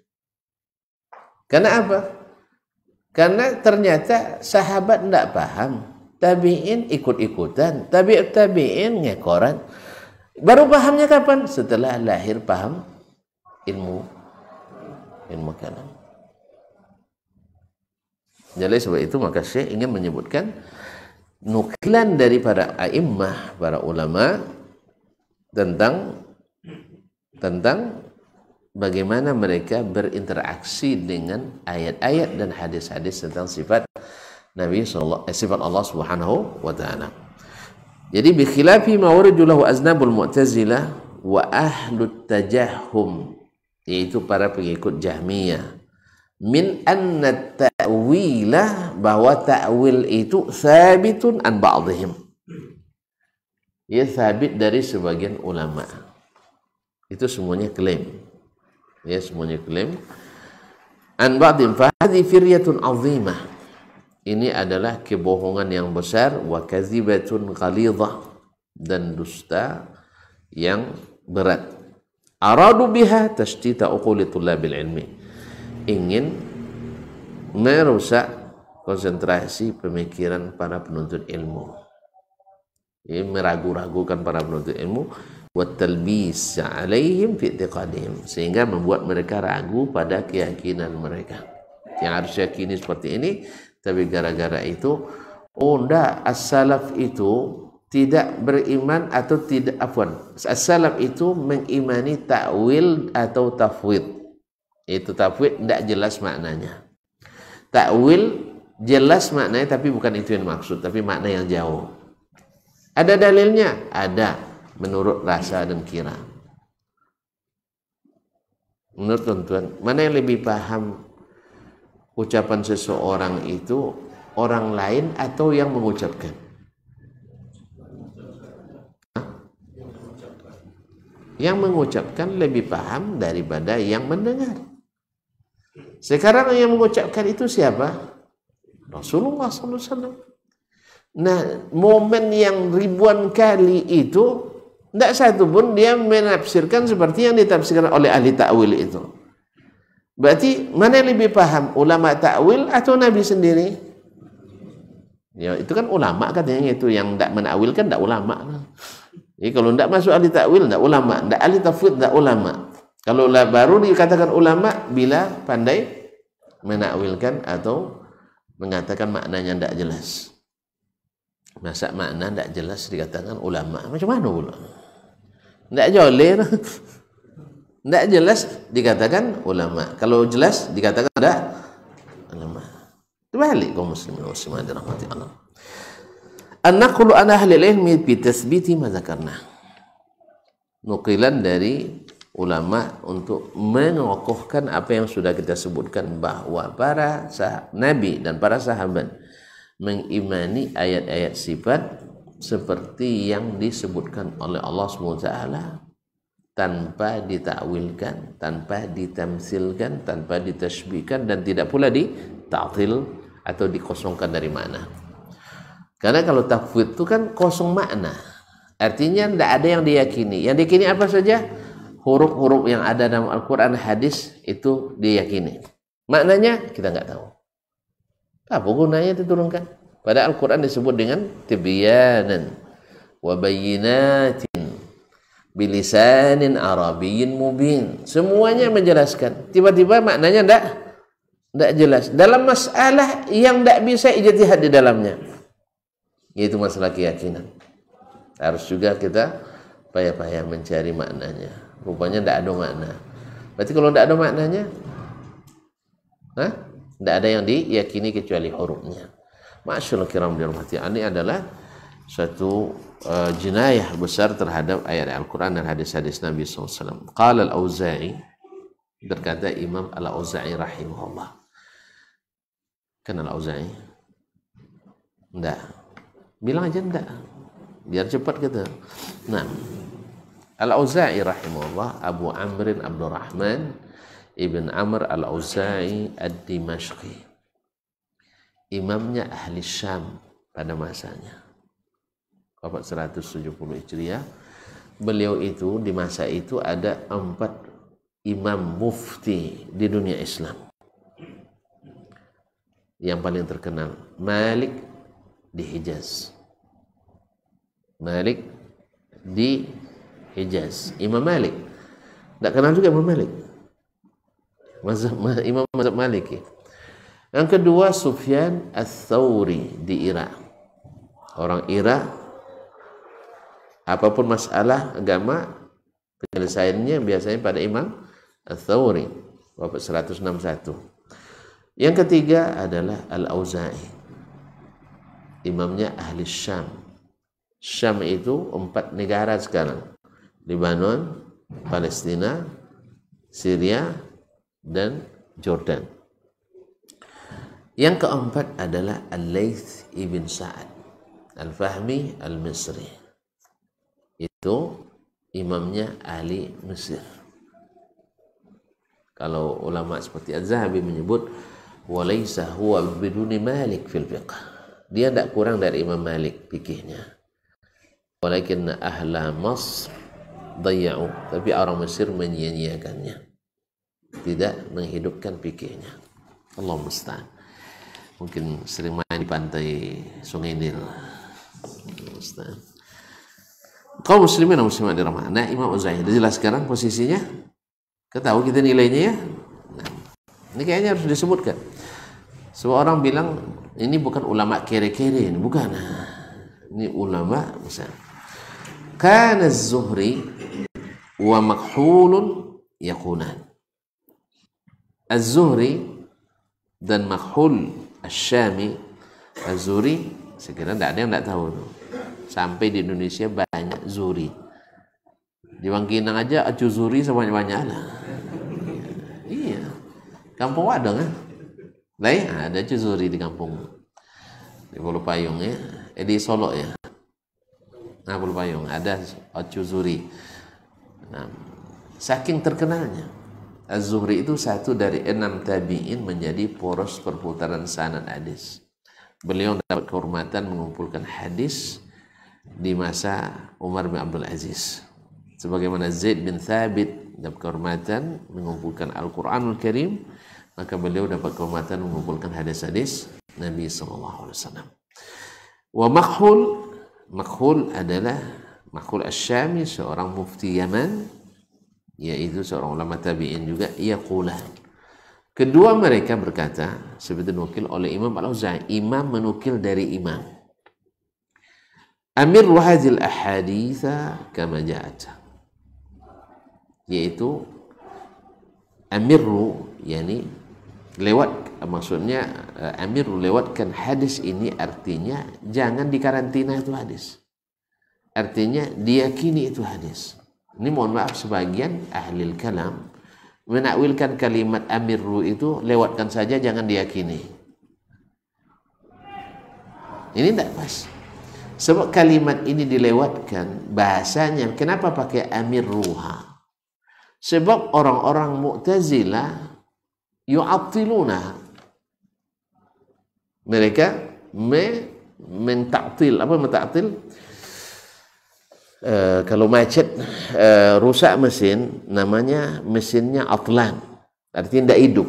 Karena apa? Karena ternyata sahabat tidak paham, tabi'in ikut-ikutan, tabi'in ngekoran. Baru pahamnya kapan? Setelah lahir paham ilmu kalam. Jadi sebab itu maka Syekh ingin menyebutkan nukilan dari para a'immah, para ulama tentang bagaimana mereka berinteraksi dengan ayat-ayat dan hadis-hadis tentang sifat Nabi sifat Allah Subhanahu wa taala. Jadi bikhilafi ma waradulahu aznabul mu'tazilah wa ahlut tajahhum, yaitu para pengikut Jahmiyah, min anna ta'wilah, bahwa ta'wil itu sabitun an ba'dihim, ya sabit dari sebagian ulama. Itu semuanya klaim, ya semuanya klaim. An ba'dihim fa hadhi firyatun 'azimah, ini adalah kebohongan yang besar, wa kadzibatun ghalidhah, dan dusta yang berat. Aradu biha tashtita uquli tullabil ilmi, ingin merusak konsentrasi pemikiran para penuntut ilmu, ya, meragu-ragukan para penuntut ilmu, wa talbis alaihim fi i'tiqadihim, sehingga membuat mereka ragu pada keyakinan mereka. Yang harus yakini seperti ini, tapi gara-gara itu, oh enggak, as-salaf itu tidak beriman atau tidak, as-salaf itu mengimani ta'wil atau tafwid. Itu tafwid enggak jelas maknanya. Ta'wil jelas maknanya, tapi bukan itu yang maksud, tapi makna yang jauh. Ada dalilnya? Ada, menurut rasa dan kira. Menurut tuan-tuan, mana yang lebih paham ucapan seseorang itu, orang lain atau yang mengucapkan? Yang mengucapkan lebih paham daripada yang mendengar. Sekarang yang mengucapkan itu siapa? Rasulullah SAW. Nah, momen yang ribuan kali itu, tidak satu pun dia menafsirkan seperti yang ditafsirkan oleh ahli ta'wil itu. Berarti mana yang lebih paham, ulama ta'wil atau Nabi sendiri? Ya, itu kan ulama katanya, itu yang tidak menakwilkan tidak ulama. Jadi kalau tidak masuk ahli ta'wil tidak ulama, tidak ahli tafwid tidak ulama. Kalau baru dikatakan ulama bila pandai menakwilkan atau mengatakan maknanya tidak jelas. Masa makna tidak jelas dikatakan ulama, macam mana pula? Tidak jolir. Tidak jelas dikatakan ulama. Kalau jelas dikatakan ada ulama. Terbalik kaum muslimin wa muslimat dirahmati Allah. An-naqlu an ahli ilmi bi tathbiti ma dzakarna. Nukilan dari ulama untuk mengokohkan apa yang sudah kita sebutkan, bahwa para nabi dan para sahabat mengimani ayat-ayat sifat seperti yang disebutkan oleh Allah SWT, tanpa ditakwilkan, tanpa ditamsilkan, tanpa ditashbihkan, dan tidak pula dita'til atau dikosongkan dari makna. Karena kalau tafwid itu kan kosong makna, artinya tidak ada yang diyakini. Yang diyakini apa saja? Huruf-huruf yang ada dalam Al-Quran, hadis, itu diyakini. Maknanya kita nggak tahu. Apa gunanya diturunkan? Pada Al-Quran disebut dengan tibyanan wa bayyinatin bilisanin arabiyyin mubin. Semuanya menjelaskan. Tiba-tiba maknanya tidak jelas. Dalam masalah yang tidak bisa ijtihad di dalamnya, yaitu masalah keyakinan. Harus juga kita payah-payah mencari maknanya. Rupanya tidak ada makna. Berarti kalau tidak ada maknanya, tidak ada yang diyakini kecuali hurufnya. Masyaallah kiram dirahmati. Ini adalah suatu jenayah besar terhadap ayat Al-Quran dan hadis-hadis Nabi SAW. Qala Al-Auza'i, berkata Imam Al-Auza'i rahimahullah. Kenal Al-Auza'i? Enggak. Bilang aja enggak, biar cepat kita. Nah, Al-Auza'i rahimahullah, Abu Amrin Abdurrahman Ibn Amr Al-Auza'i Ad-Dimashqi, imamnya ahli Syam pada masanya, wafat 170 Hijriah. Beliau itu di masa itu ada 4 imam mufti di dunia Islam. Yang paling terkenal Malik di Hijaz. Malik di Hijaz, Imam Malik. Tak kenal juga Imam Malik, Imam mazhab Maliki. Yang kedua Sufyan Ats-Tsauri di Irak. Orang Irak, apapun masalah agama, penyelesaiannya biasanya pada Imam Ats-Tsauri, wafat 161. Yang ketiga adalah Al-Auza'i, imamnya ahli Syam, Syam itu 4 negara sekarang. Lebanon, Palestina, Syria, dan Jordan. Yang keempat adalah Al-Laits ibn Sa'ad Al-Fahmi Al-Misri. Itu imamnya ahli Mesir. Kalau ulama seperti Az-Zahabi menyebut walaysa huwa biduni Malik fil fiqh. Dia tidak kurang dari Imam Malik fikihnya. Walakin ahla Masr dayya'u, tapi orang Mesir menyia-nyiakannya, tidak menghidupkan fikihnya. Allah musta'an. Mungkin sering main di pantai Sungai Nil. Musta'an. Kaum muslimin dan muslimat dirahmati. Nah, Imam Az-Zahabi sudah jelas sekarang posisinya. Ketahui kita nilainya ya. Nah, ini kayaknya harus disebutkan. Semua orang bilang ini bukan ulama kere-kere, ini bukan. Ini ulama besar. Kana Az-Zuhri wa Makhulun yaqunan. Az-Zuhri dan Makhul Asy-Syami. Az-Zuhri sekiranya tidak ada yang tidak tahu. Sampai di Indonesia banyak Zuhri. Di Bangkinang aja acu Zuhri sebanyak-banyak lah. Iya. Kampung ada kan? Lah ada acu Zuhri di kampung. Di Pulau Payung ya. Di Solo ya. Nah, Pulau Payung ada acu Zuhri. Nah, saking terkenalnya Az-Zuhri itu satu dari 6 tabi'in menjadi poros perputaran sanad hadis. Beliau dapat kehormatan mengumpulkan hadis di masa Umar bin Abdul Aziz. Sebagaimana Zaid bin Thabit dapat kehormatan mengumpulkan Al-Quranul Karim, maka beliau dapat kehormatan mengumpulkan hadis-hadis Nabi SAW. Wa Makhul adalah Makhul Asy-Syami, seorang mufti Yaman, yaitu seorang ulama tabi'in juga. Yaqulan, kedua mereka berkata, seperti dinukil oleh Imam Al-Auza'i, imam menukil dari imam, amirru hadhil ahaditha kama ja'at, yaitu amirru yani lewat, maksudnya amirru lewatkan hadis ini, artinya jangan dikarantina itu hadis, artinya diyakini itu hadis. Ini mohon maaf, sebagian ahli kalam menakwilkan kalimat amirru itu lewatkan saja, jangan diyakini. Ini tidak pas. Sebab kalimat ini dilewatkan bahasanya, kenapa pakai amirruha? Sebab orang-orang Mu'tazilah yu'attiluna, mereka mentaktil. Apa mentaktil? Kalau macet, rusak mesin, namanya mesinnya atlan, artinya tidak hidup.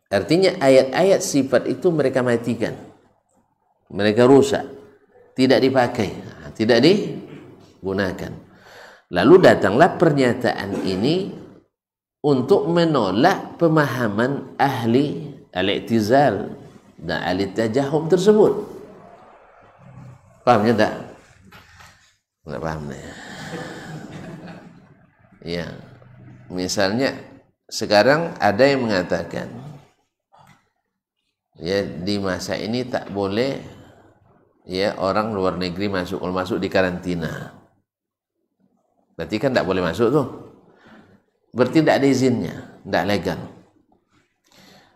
Artinya ayat-ayat sifat itu mereka matikan, mereka rusak, tidak dipakai, tidak digunakan. Lalu datanglah pernyataan ini untuk menolak pemahaman ahli al-i'tizal dan ahli tajahum tersebut. Pahamnya tak? Nggak paham nih. Ya, misalnya sekarang ada yang mengatakan, ya di masa ini tak boleh ya orang luar negeri masuk, kalau masuk di karantina. Berarti kan tak boleh masuk tuh. Berarti tidak ada izinnya, tidak legal.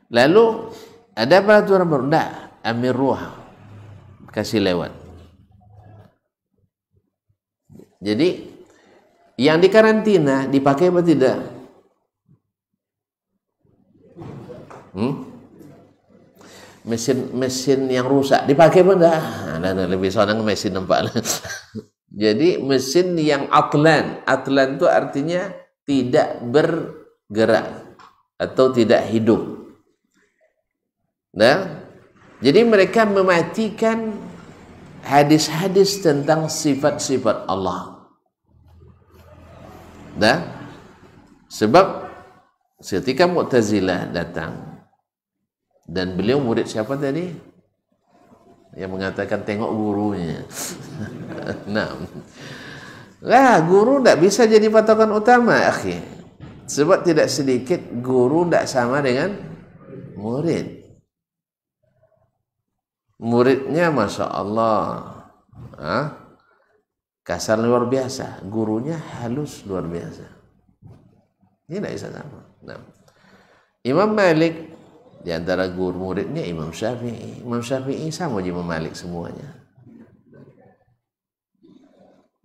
Lalu ada peraturan baru, tidak, amir ruh, kasih lewat. Jadi yang dikarantina dipakai apa tidak? Mesin yang rusak dipakai apa tidak? Nah, lebih sonang mesin nampak. Jadi mesin yang atlan itu artinya tidak bergerak atau tidak hidup. Nah, jadi mereka mematikan hadis-hadis tentang sifat-sifat Allah. Nah, sebab ketika Mu'tazilah datang, dan beliau murid siapa tadi? Yang mengatakan tengok gurunya. Nah, guru tidak bisa jadi patokan utama, akhi. Sebab tidak sedikit guru tidak sama dengan murid. Muridnya Masya Allah kasar luar biasa, gurunya halus luar biasa. Ini tidak bisa sama. Nah, Imam Malik di antara guru muridnya Imam Syafi'i. Imam Syafi'i sama aja Imam Malik semuanya.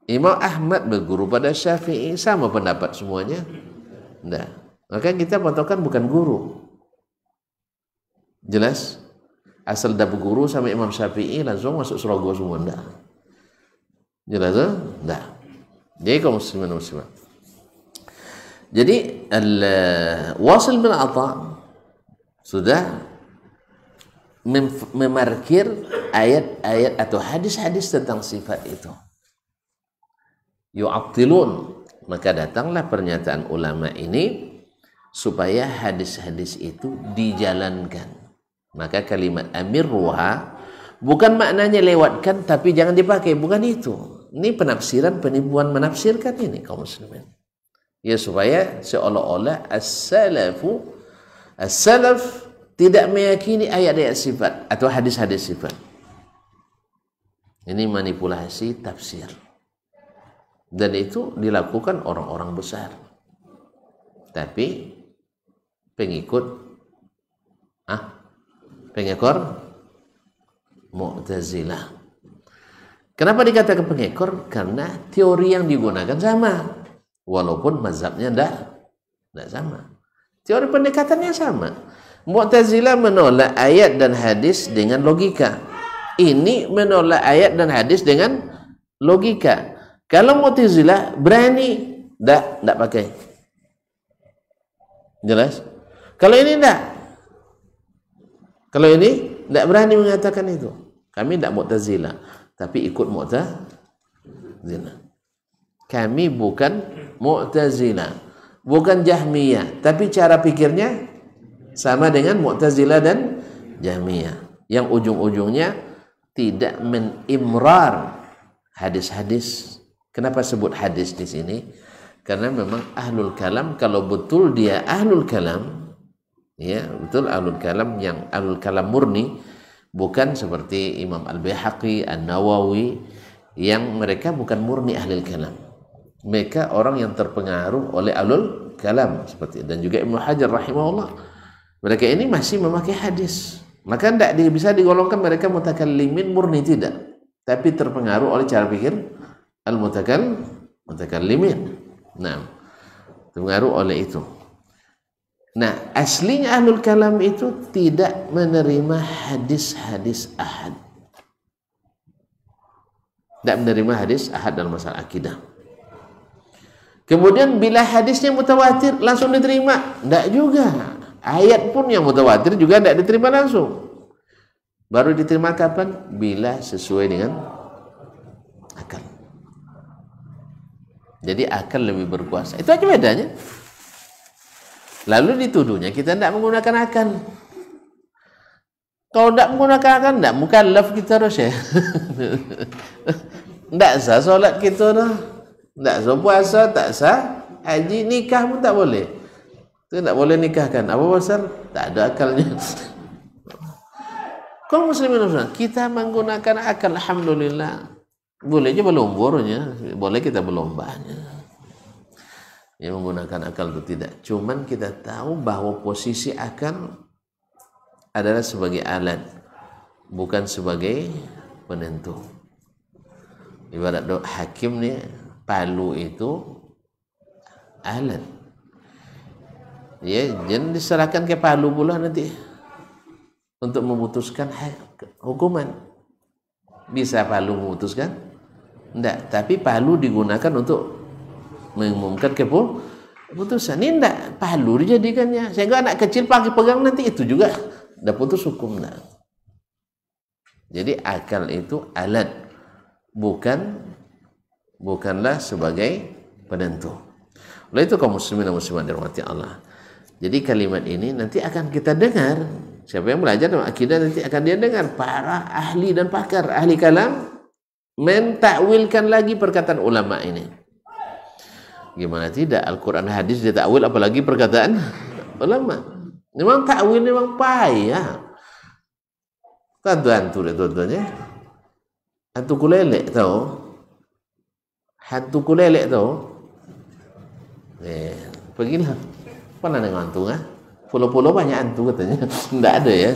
Imam Ahmad berguru pada Syafi'i, sama pendapat semuanya. Nah, maka kita patokan bukan guru. Jelas? Asal dapat guru sama Imam Syafi'i langsung masuk surga semua. Enggak. Jelas? Enggak. Jadi kaum muslimin muslimat. Jadi Wasil bin Atha sudah memarkir ayat-ayat atau hadis-hadis tentang sifat itu. Yu'attilun, maka datanglah pernyataan ulama ini supaya hadis-hadis itu dijalankan. Maka kalimat amirruha bukan maknanya lewatkan tapi jangan dipakai, bukan itu. Ini penafsiran, penipuan menafsirkan ini kaum muslimin. Ya supaya seolah-olah as-salaf tidak meyakini ayat-ayat sifat atau hadis-hadis sifat. Ini manipulasi tafsir. Dan itu dilakukan orang-orang besar. Tapi pengikut Mu'tazilah. Kenapa dikatakan pengekor? Karena teori yang digunakan sama. Walaupun mazhabnya tidak sama. Teori pendekatannya sama. Mu'tazilah menolak ayat dan hadis dengan logika. Ini menolak ayat dan hadis dengan logika. Kalau Mu'tazilah berani, tidak pakai. Jelas? Kalau ini tidak. Kalau ini tidak berani mengatakan itu. Kami tidak Mu'tazilah, tapi ikut Mu'tazilah. Kami bukan Mu'tazilah, bukan Jahmiyah, tapi cara pikirnya sama dengan Mu'tazilah dan Jahmiyah, yang ujung-ujungnya tidak menimrar hadis-hadis. Kenapa sebut hadis di sini? Karena memang ahlul kalam, kalau betul dia ahlul kalam, ya betul ahlul kalam, yang ahlul kalam murni, bukan seperti Imam Al-Baihaqi, An-Nawawi, yang mereka bukan murni ahlul kalam. Mereka orang yang terpengaruh oleh ahlul kalam seperti, dan juga Ibnu Hajar rahimahullah. Mereka ini masih memakai hadis. Maka tidak bisa digolongkan mereka mutakallimin murni, tidak. Tapi terpengaruh oleh cara pikir al-mutakallimin. Nah, terpengaruh oleh itu. Nah, aslinya ahlul kalam itu tidak menerima hadis-hadis ahad. Tidak menerima hadis ahad dalam masalah akidah. Kemudian bila hadisnya mutawatir langsung diterima? Tidak juga. Ayat pun yang mutawatir juga tidak diterima langsung. Baru diterima kapan? Bila sesuai dengan akal. Jadi akal lebih berkuasa. Itu aja bedanya. Lalu dituduhnya kita tidak menggunakan akal. Kalau tidak menggunakan akal, tidak mukallaf kita harus ya. Tidak sah solat kita dah. Tak sah puasa, tak sah haji, nikah pun tak boleh. Itu tak boleh nikahkan. Apa pasal? Tak ada akalnya. Kaum muslimin kita menggunakan akal, alhamdulillah. Boleh je berlombornya, boleh kita berlombanya. Ya, menggunakan akal itu tidak. Cuman kita tahu bahwa posisi akal adalah sebagai alat, bukan sebagai penentu. Ibarat hakim nih, palu itu alat. Ya, jangan diserahkan ke palu pula nanti untuk memutuskan hukuman. Bisa palu memutuskan? Tidak, tapi palu digunakan untuk mengumumkan keputusan. Ini tidak, palu dijadikannya. Sehingga anak kecil pakai pegang nanti itu juga dah putus hukum. Enggak. Jadi akal itu alat, bukanlah sebagai penentu. Oleh itu kaum muslimin dan muslimat dirahmati Allah. Jadi kalimat ini nanti akan kita dengar. Siapa yang belajar dalam akidah nanti akan dia dengar para ahli dan pakar ahli kalam mentakwilkan lagi perkataan ulama ini. Gimana tidak? Al-Quran hadis dia takwil, apalagi perkataan ulama. Memang takwil memang payah. Tuan-tuan ya. Hantu kulelek tahu? Hantu kulelek tahu? Pergilah. Pernah dengan hantu kan? Pulau-pulau banyak hantu katanya. Tidak ada ya.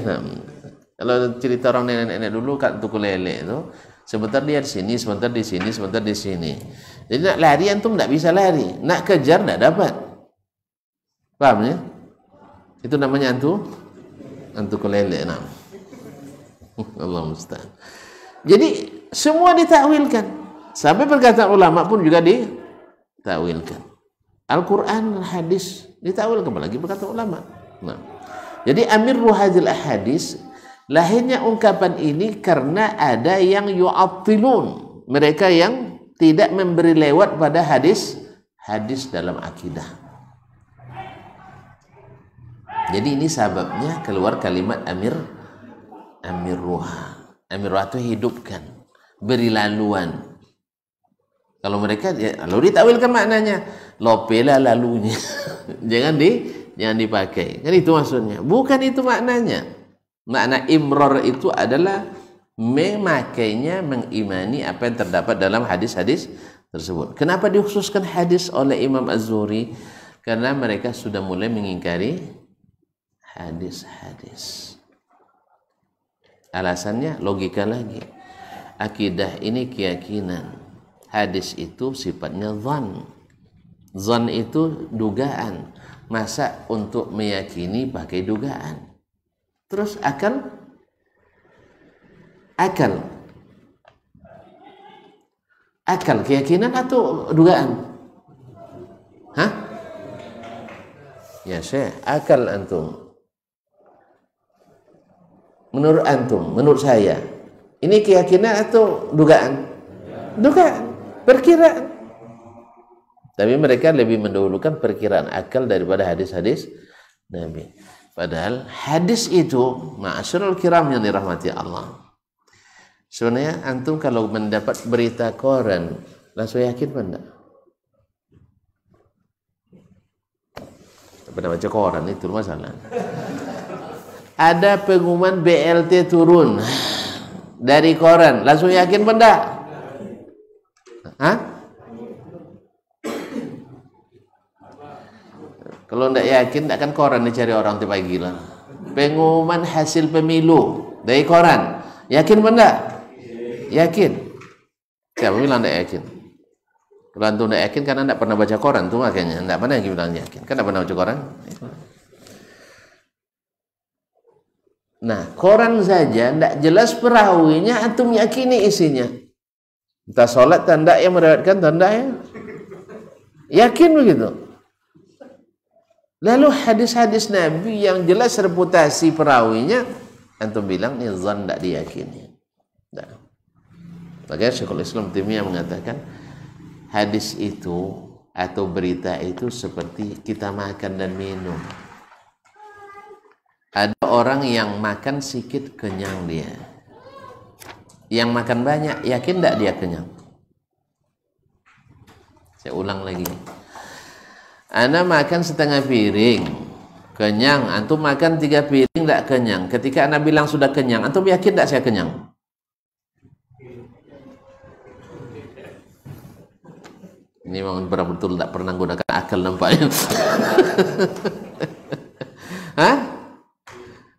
Kalau cerita orang nenek-nenek dulu kat hantu kulelek itu, sebentar dia di sini, sebentar di sini, sebentar di sini. Jadi nak lari antum tidak bisa lari, nak kejar tidak dapat. Paham ya? Itu namanya hantu kulelek. Nah. Allah musta'an. Jadi semua ditakwilkan. Sampai perkataan ulama pun juga ditakwilkan. Al-Quran dan hadis ditakwilkan, apalagi perkataan ulama. Nah. Jadi amirru hadil ahadis, lahirnya ungkapan ini karena ada yang yu'attilun, mereka yang tidak memberi lewat pada hadis dalam akidah. Jadi ini sebabnya keluar kalimat amirruha. Amirruha itu hidupkan, beri laluan. Kalau mereka lalu ditakwilkan maknanya, lopelah lalunya. jangan dipakai. Kan itu maksudnya. Bukan itu maknanya. Makna imror itu adalah memakainya, mengimani apa yang terdapat dalam hadis-hadis tersebut. Kenapa dikhususkan hadis oleh Imam Az-Zuhri? Karena mereka sudah mulai mengingkari hadis-hadis. Alasannya logika lagi. Akidah ini keyakinan. Hadis itu sifatnya zan. Zan itu dugaan. Masa untuk meyakini pakai dugaan? Terus akal? Akal keyakinan atau dugaan? Hah? Ya Syekh, akal antum. Menurut antum, menurut saya, ini keyakinan atau dugaan? Dugaan, perkiraan. Tapi mereka lebih mendahulukan perkiraan akal daripada hadis-hadis Nabi. Padahal hadis itu, ma'asyiral kiram yang dirahmati Allah. Sebenarnya antum kalau mendapat berita koran, langsung yakin mana? Pernah baca koran itu masalah. Ada pengumuman BLT turun dari koran, langsung yakin benda? Hah? Kalau tidak yakin, tidak akan koran dicari orang tiap pagi lah. Pengumuman hasil pemilu dari koran, yakin benda? Yakin. Siapa bilang tidak yakin? Kalau antum tidak yakin karena tidak pernah baca koran tuh makanya. Tidak pernah bilang yakin. Kan tidak pernah baca koran. Nah, koran saja tidak jelas perawinya, antum yakini isinya. Entah sholat tanda yang meriwayatkan tanda ya. Yakin begitu. Lalu hadis-hadis Nabi yang jelas reputasi perawinya, antum bilang ini zan tidak diyakini. Nah. Makanya Syekhul Islam Taimiyah mengatakan hadis itu atau berita itu seperti kita makan dan minum. Ada orang yang makan sedikit kenyang dia. Yang makan banyak yakin tidak dia kenyang? Saya ulang lagi. Anda makan setengah piring kenyang, antum makan 3 piring tidak kenyang. Ketika Anda bilang sudah kenyang, antum yakin tidak saya kenyang? Ini memang betul tidak pernah gunakan akal nampaknya. Hah?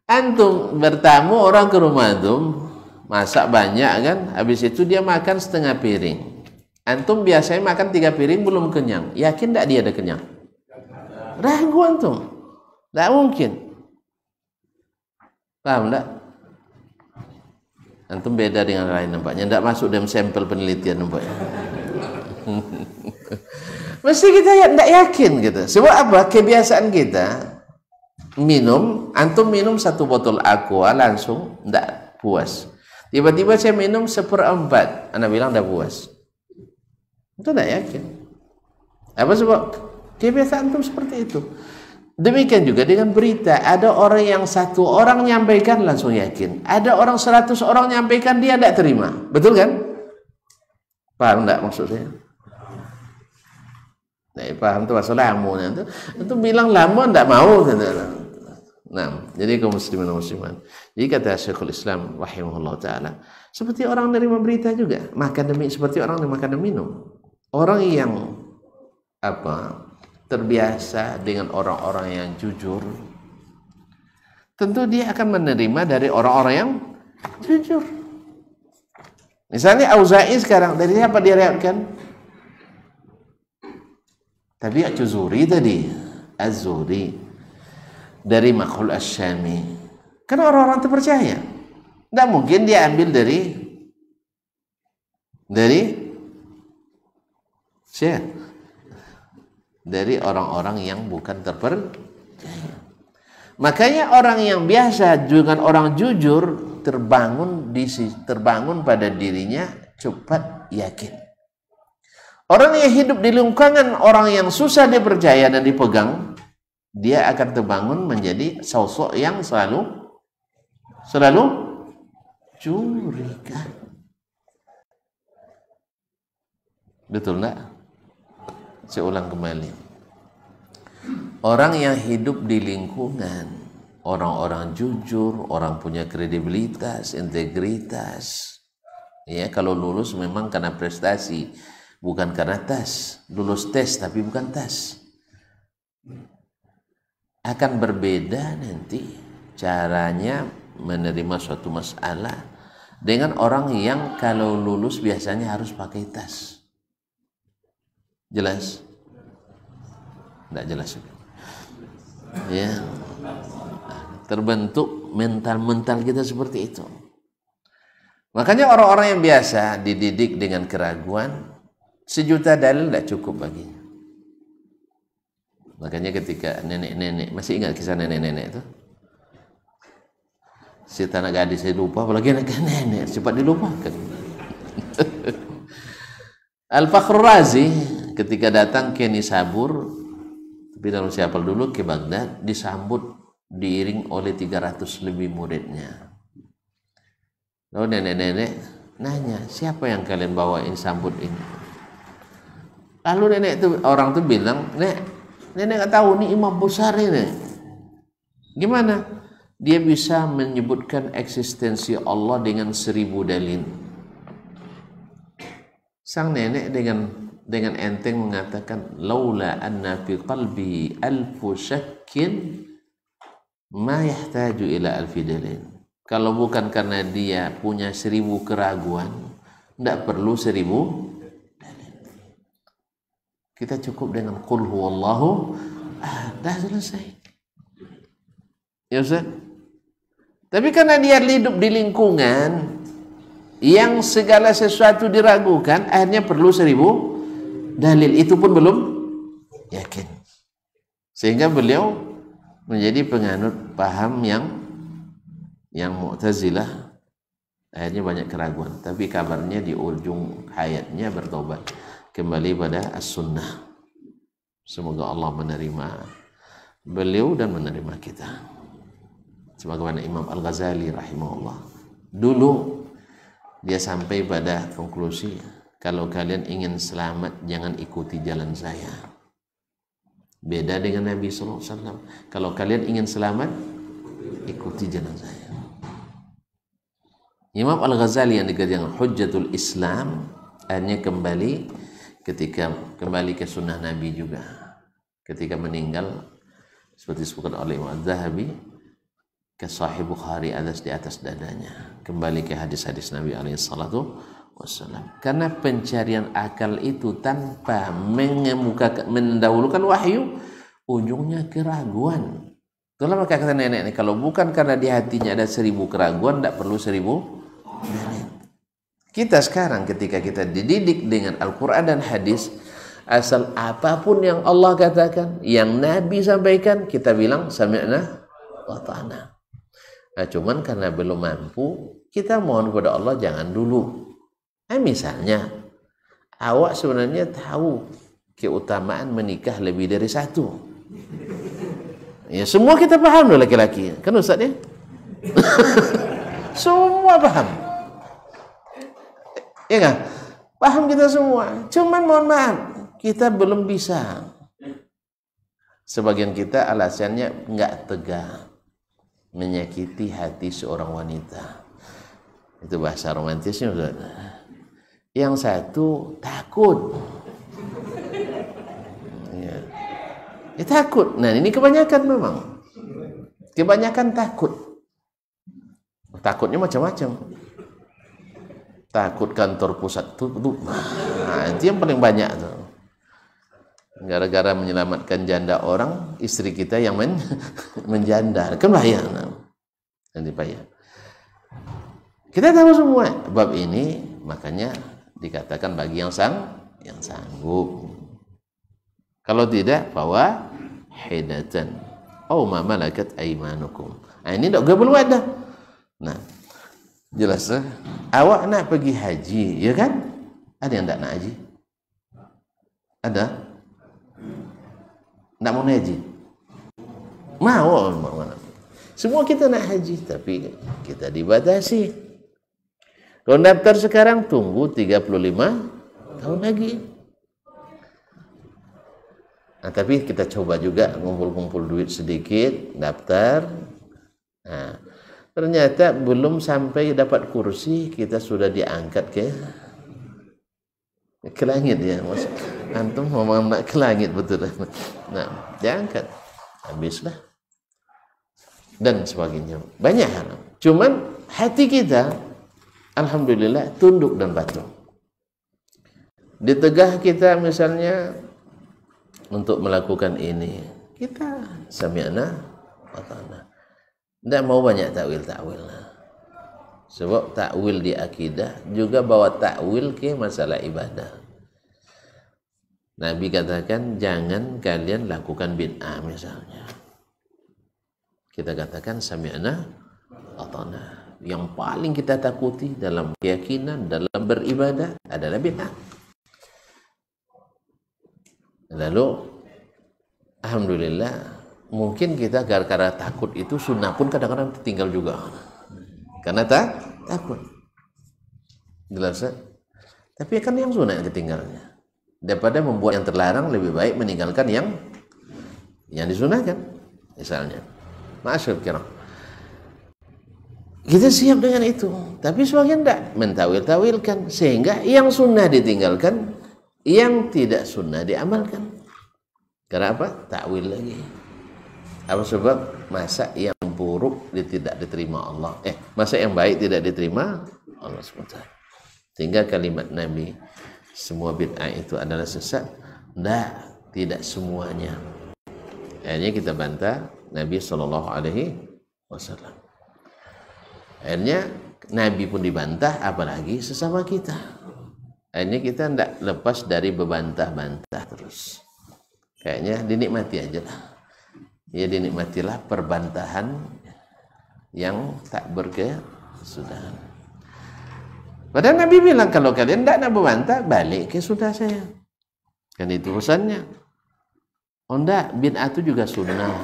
Antum bertamu orang ke rumah antum, masak banyak kan, habis itu dia makan setengah piring. Antum biasanya makan 3 piring belum kenyang. Yakin tidak dia ada kenyang? Ragu antum. Tidak mungkin. Paham tidak? Antum beda dengan lain nampaknya. Tidak masuk dalam sampel penelitian nampaknya. Mesti kita tidak yakin gitu. Sebab apa? Kebiasaan kita minum, antum minum 1 botol aqua langsung tidak puas. Tiba-tiba saya minum 1/4, Anda bilang tidak puas. Itu tidak yakin. Apa sebab? Kebiasaan antum seperti itu. Demikian juga dengan berita. Ada orang yang 1 orang nyampaikan langsung yakin. Ada orang 100 orang nyampaikan dia tidak terima. Betul kan? Paham tidak maksud saya? Nah, paham tuh asal lamun itu bilang lamun tidak mau. Nah, jadi kaum muslimin dan muslimat. Jadi kata Syekhul Islam rahimahullah taala, seperti orang menerima berita juga, seperti orang yang makan dan minum. Orang yang terbiasa dengan orang-orang yang jujur, tentu dia akan menerima dari orang-orang yang jujur. Misalnya Auza'i sekarang dari siapa dia riwayatkan? Tapi Az-Zuhri tadi, Az-Zuhri dari Makhul Asy-Syami. Kan orang-orang terpercaya. Tidak mungkin dia ambil dari siapa? Dari orang-orang yang bukan terpercaya. Makanya orang yang biasa dengan orang jujur terbangun pada dirinya cepat yakin. Orang yang hidup di lingkungan orang yang susah dipercaya dan dipegang, dia akan terbangun menjadi sosok yang selalu curiga. Betul enggak? Saya ulang kembali. Orang yang hidup di lingkungan orang-orang jujur, orang punya kredibilitas, integritas. Ya, kalau lulus memang karena prestasi, bukan karena tes. Lulus tes tapi bukan tes. Akan berbeda nanti caranya menerima suatu masalah dengan orang yang kalau lulus biasanya harus pakai tes. Jelas? Tidak jelas. Ya, terbentuk mental kita seperti itu. Makanya orang-orang yang biasa dididik dengan keraguan, 1.000.000 dalil tidak cukup baginya. Makanya ketika nenek-nenek, masih ingat kisah nenek-nenek itu? Si tanah gadis saya lupa, apalagi nenek cepat dilupakan. Al-Fakhr Razi ketika datang ke Nisabur, tapi dalam siapal dulu ke Baghdad, disambut diiring oleh 300 lebih muridnya. Lalu nenek-nenek nanya, siapa yang kalian bawain sambut ini? Lalu orang itu bilang, nenek nggak tahu nih imam besar ini. Gimana? Dia bisa menyebutkan eksistensi Allah dengan 1000 dalil. Sang nenek dengan enteng mengatakan, laula anna fi qalbi 1000 syakkin ma yahtaju ila 1000 dalil. Kalau bukan karena dia punya 1000 keraguan, tidak perlu 1000 dalil. Kita cukup dengan qul huwallahu ahad, dah selesai. Ya Ustaz? Tapi karena dia hidup di lingkungan yang segala sesuatu diragukan, akhirnya perlu 1000 dalil. Itu pun belum yakin. Sehingga beliau menjadi penganut paham yang Mu'tazilah, akhirnya banyak keraguan. Tapi kabarnya di ujung hayatnya bertobat kembali pada as-sunnah. Semoga Allah menerima beliau dan menerima kita. Sebagaimana Imam Al-Ghazali rahimahullah, dulu dia sampai pada konklusi, kalau kalian ingin selamat jangan ikuti jalan saya. Beda dengan Nabi SAW. Kalau kalian ingin selamat, ikuti jalan saya. Imam Al-Ghazali yang dikatakan Hujjatul Islam akhirnya kembali ke sunnah Nabi juga. Ketika meninggal, seperti disebutkan oleh Imam Az-Zahabi, ke Sahih Bukhari di atas dadanya, kembali ke hadis-hadis Nabi alaihissalatu wassalam. Karena pencarian akal itu tanpa mendahulukan wahyu, ujungnya keraguan. Itulah maka kata nenek ini, kalau bukan karena di hatinya ada 1000 keraguan, tidak perlu 1000 dalil. Kita sekarang ketika kita dididik dengan Al-Quran dan hadis, asal apapun yang Allah katakan, yang Nabi sampaikan, kita bilang sami'na wa ta'na. Nah, cuman karena belum mampu, kita mohon kepada Allah jangan dulu. Misalnya, awak sebenarnya tahu keutamaan menikah lebih dari 1. Ya, semua kita paham loh laki-laki. Kan Ustaz ya? Semua paham. Ya kan? Paham kita semua. Cuman mohon maaf, kita belum bisa. Sebagian kita alasannya nggak tegar. menyakiti hati seorang wanita. Itu bahasa romantisnya, Ustaz. Yang satu takut. Ya takut. Nah, ini kebanyakan memang. Kebanyakan takut. Takutnya macam-macam. Takut kantor pusat tutup. Nah, itu yang paling banyak tuh. Gara-gara menyelamatkan janda orang, istri kita yang menjanda. Kan bahaya. Nanti bahaya. Kita tahu semua bab ini, makanya dikatakan bagi yang sanggup. Kalau tidak, bahwa hidatan atau ma malakat aimanukum. Nah, ini tak boleh ada. Nah, jelas awak nak pergi haji, ya kan? Ada yang tak nak haji? Ada? Tak mau haji? Mau. Semua kita nak haji, tapi kita dibatasi. Kalau daftar sekarang, tunggu 35 tahun lagi. Nah, tapi kita coba juga ngumpul-ngumpul duit sedikit, daftar. Nah, ternyata belum sampai dapat kursi, kita sudah diangkat ke langit ya. Mas, antum mau nak ke langit betul. Nah, diangkat. Habislah. Dan sebagainya. Banyak hal. Cuman hati kita, alhamdulillah, tunduk dan patuh. Di tegah kita misalnya untuk melakukan ini, kita sami'na wa ta'na. Tidak mau banyak takwil. Sebab takwil di akidah juga bawa takwil ke masalah ibadah. Nabi katakan jangan kalian lakukan bid'ah misalnya. Kita katakan sami'na wa ta'na. Yang paling kita takuti dalam keyakinan, dalam beribadah adalah bid'ah. Lalu alhamdulillah, mungkin kita gara-gara takut itu sunnah pun kadang-kadang tertinggal juga. Karena takut. Jelas? Tapi kan yang sunnah yang ketinggalnya. Daripada membuat yang terlarang, lebih baik meninggalkan yang disunahkan. Misalnya, ma'asyur kiram. Kita siap dengan itu. Tapi sebagian tidak mentawil-tawilkan. Sehingga yang sunnah ditinggalkan, yang tidak sunnah diamalkan. Karena apa? Takwil lagi. Apa sebab? Masa yang buruk tidak diterima Allah. Masa yang baik tidak diterima Allah SWT. Sehingga kalimat Nabi, semua bid'ah itu adalah sesat. Tidak semuanya. Akhirnya kita bantah Nabi SAW. Akhirnya Nabi pun dibantah, apalagi sesama kita. Akhirnya kita tidak lepas dari bebantah-bantah terus. Kayaknya dinikmati aja lah. Ya dinikmatilah perbantahan yang tak berkesudahan. Padahal Nabi bilang kalau kalian tidak nak berbantah, balik ke sunnah saya. Kan itu urusannya. Oh enggak, bid'ah itu juga sunnah.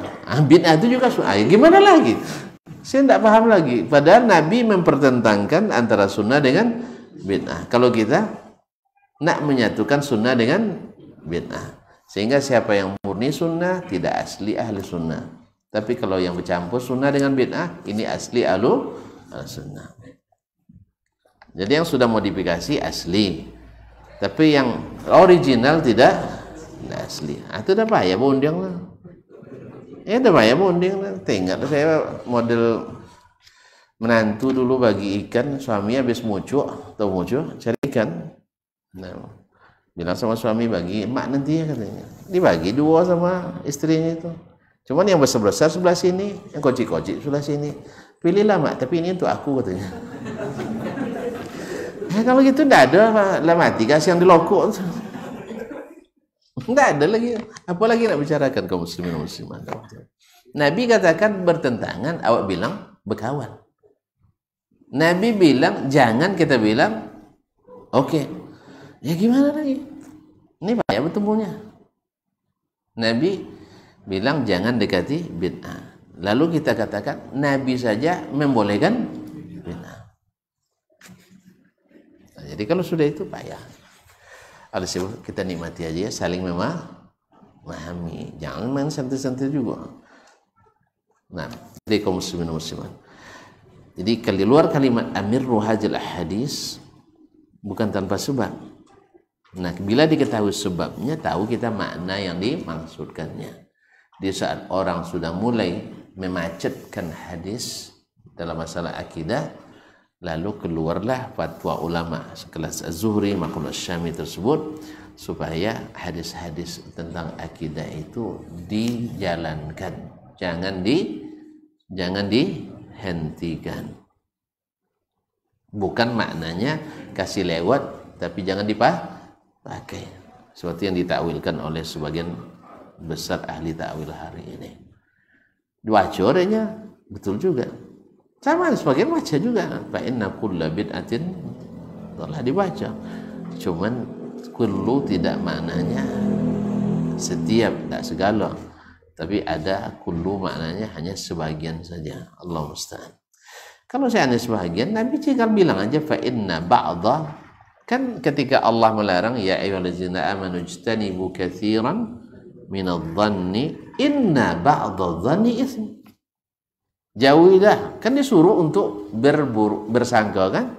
Bid'ah itu juga sunnah. Gimana lagi? Saya tidak paham lagi. Padahal Nabi mempertentangkan antara sunnah dengan bid'ah. Kalau kita nak menyatukan sunnah dengan bid'ah, sehingga siapa yang murni sunnah tidak asli ahli sunnah. Tapi kalau yang bercampur sunnah dengan bid'ah, ini asli ahli sunnah. Jadi yang sudah modifikasi asli, tapi yang original tidak asli. Itu dah payah bonding lah. Dah payah bonding lah. Tengok saya model menantu dulu bagi ikan, suami habis mucuk, tahu mucuk, cari ikan. Nah, bilang sama suami bagi mak nanti ya katanya. Dibagi dua sama istrinya itu. Cuman yang besar-besar sebelah sini, yang kocik-kocik sebelah sini. Pilihlah mak, tapi ini untuk aku katanya. Kalau gitu tidak ada lah mati kasih yang dilokok. Tidak ada lagi. Apalagi nak bicarakan kaum muslimin dan muslimat. Nabi katakan bertentangan, awak bilang berkawan. Nabi bilang jangan, kita bilang oke. Ya gimana lagi? Ini bahaya bertemunya. Nabi bilang jangan dekati bid'ah. Lalu kita katakan Nabi saja membolehkan bid'ah. Nah, jadi kalau sudah itu payah. Alhamdulillah kita nikmati aja ya, saling memahami. Jangan main santai-santai juga. Nah, dari kaum muslimin muslimat. Jadi di luar kalimat amirru hadzal ahadits bukan tanpa sebab. Nah, bila diketahui sebabnya, tahu kita makna yang dimaksudkannya. Di saat orang sudah mulai memacetkan hadis dalam masalah akidah, lalu keluarlah fatwa ulama sekelas Az-Zuhri, Maqbul Asy-Syami tersebut, supaya hadis-hadis tentang akidah itu dijalankan, jangan dihentikan. Bukan maknanya kasih lewat tapi jangan dipakai, seperti yang ditakwilkan oleh sebagian besar ahli takwil hari ini. Wacornya betul juga, sama sebagian baca juga, fa inna kulla bid'atin telah dibaca, cuman kullu tidak maknanya setiap, tidak segala, tapi ada kullu maknanya hanya sebagian saja. Allah musta'an. Kalau saya hanya sebagian, Nabi tinggal bilang aja fa inna ba'dha. Kan ketika Allah melarang ya ayyuhallazina amanu ijtanibu katsiran minadh-dhanni inna ba'dadh-dhanni itsm. Jauhilah, kan disuruh untuk bersangka, kan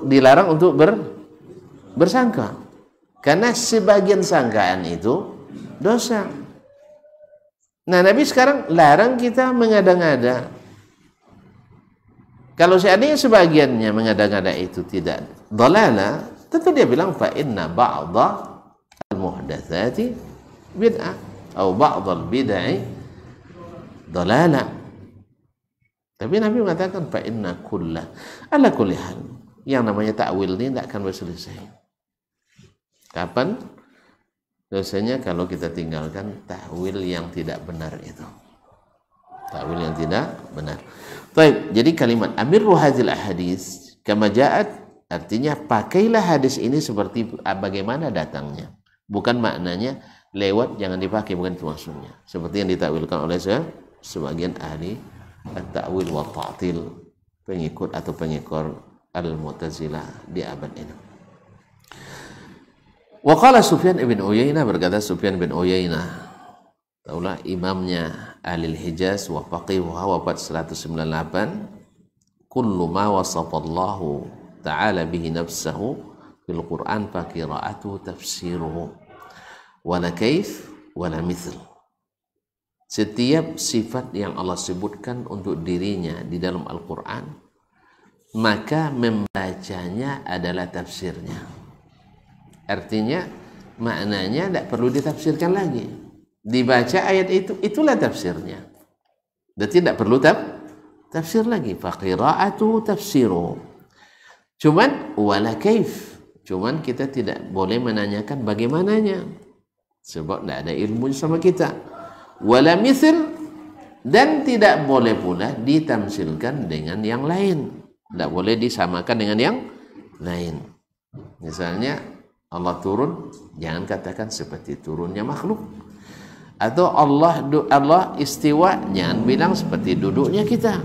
dilarang untuk bersangka, karena sebagian sangkaan itu dosa. Nah, Nabi sekarang larang kita mengada-ngada. Kalau seandainya sebagiannya mengada-ngada itu tidak dhalala, tentu dia bilang fa inna ba'dha al-muhdatsati bid'ah atau ba'dha al-bid'ah dhalala. Tapi Nabi mengatakan fa inna kullah, ala kulli hal, yang namanya takwil ini tidak akan berselesai. Kapan dosanya? Kalau kita tinggalkan takwil yang tidak benar itu. Takwil yang tidak benar. Baik, jadi kalimat amirru hadzal ahadits kama ja'at artinya pakailah hadis ini seperti bagaimana datangnya. Bukan maknanya lewat jangan dipakai, bukan itu maksudnya. Seperti yang ditakwilkan oleh sebagian ahli at-ta'wil wa ta'til, pengikut atau pengikor al-Mu'tazilah di abad ini. Wa qala Sufyan ibn Uyainah, berkata Sufyan bin Uyainah, taulah imamnya ahli Hijaz wa faqihuha, wafat 198, kullu ma wasafallahu ta'ala bihi nafsahu fil Qur'an fa qira'atuhu tafsiruhu wala kaif wala mithl. Setiap sifat yang Allah sebutkan untuk dirinya di dalam Al-Quran, maka membacanya adalah tafsirnya. Artinya maknanya tidak perlu ditafsirkan lagi, dibaca ayat itu, itulah tafsirnya, dan tidak perlu tafsir lagi. Faqira'atu tafsiru. Cuman wala kaif, cuman kita tidak boleh menanyakan bagaimananya, sebab tidak ada ilmu sama kita. Wala mithl, dan tidak boleh pula ditamsilkan dengan yang lain, tidak boleh disamakan dengan yang lain. Misalnya Allah turun, jangan katakan seperti turunnya makhluk. Atau Allah istiwa, jangan bilang seperti duduknya kita.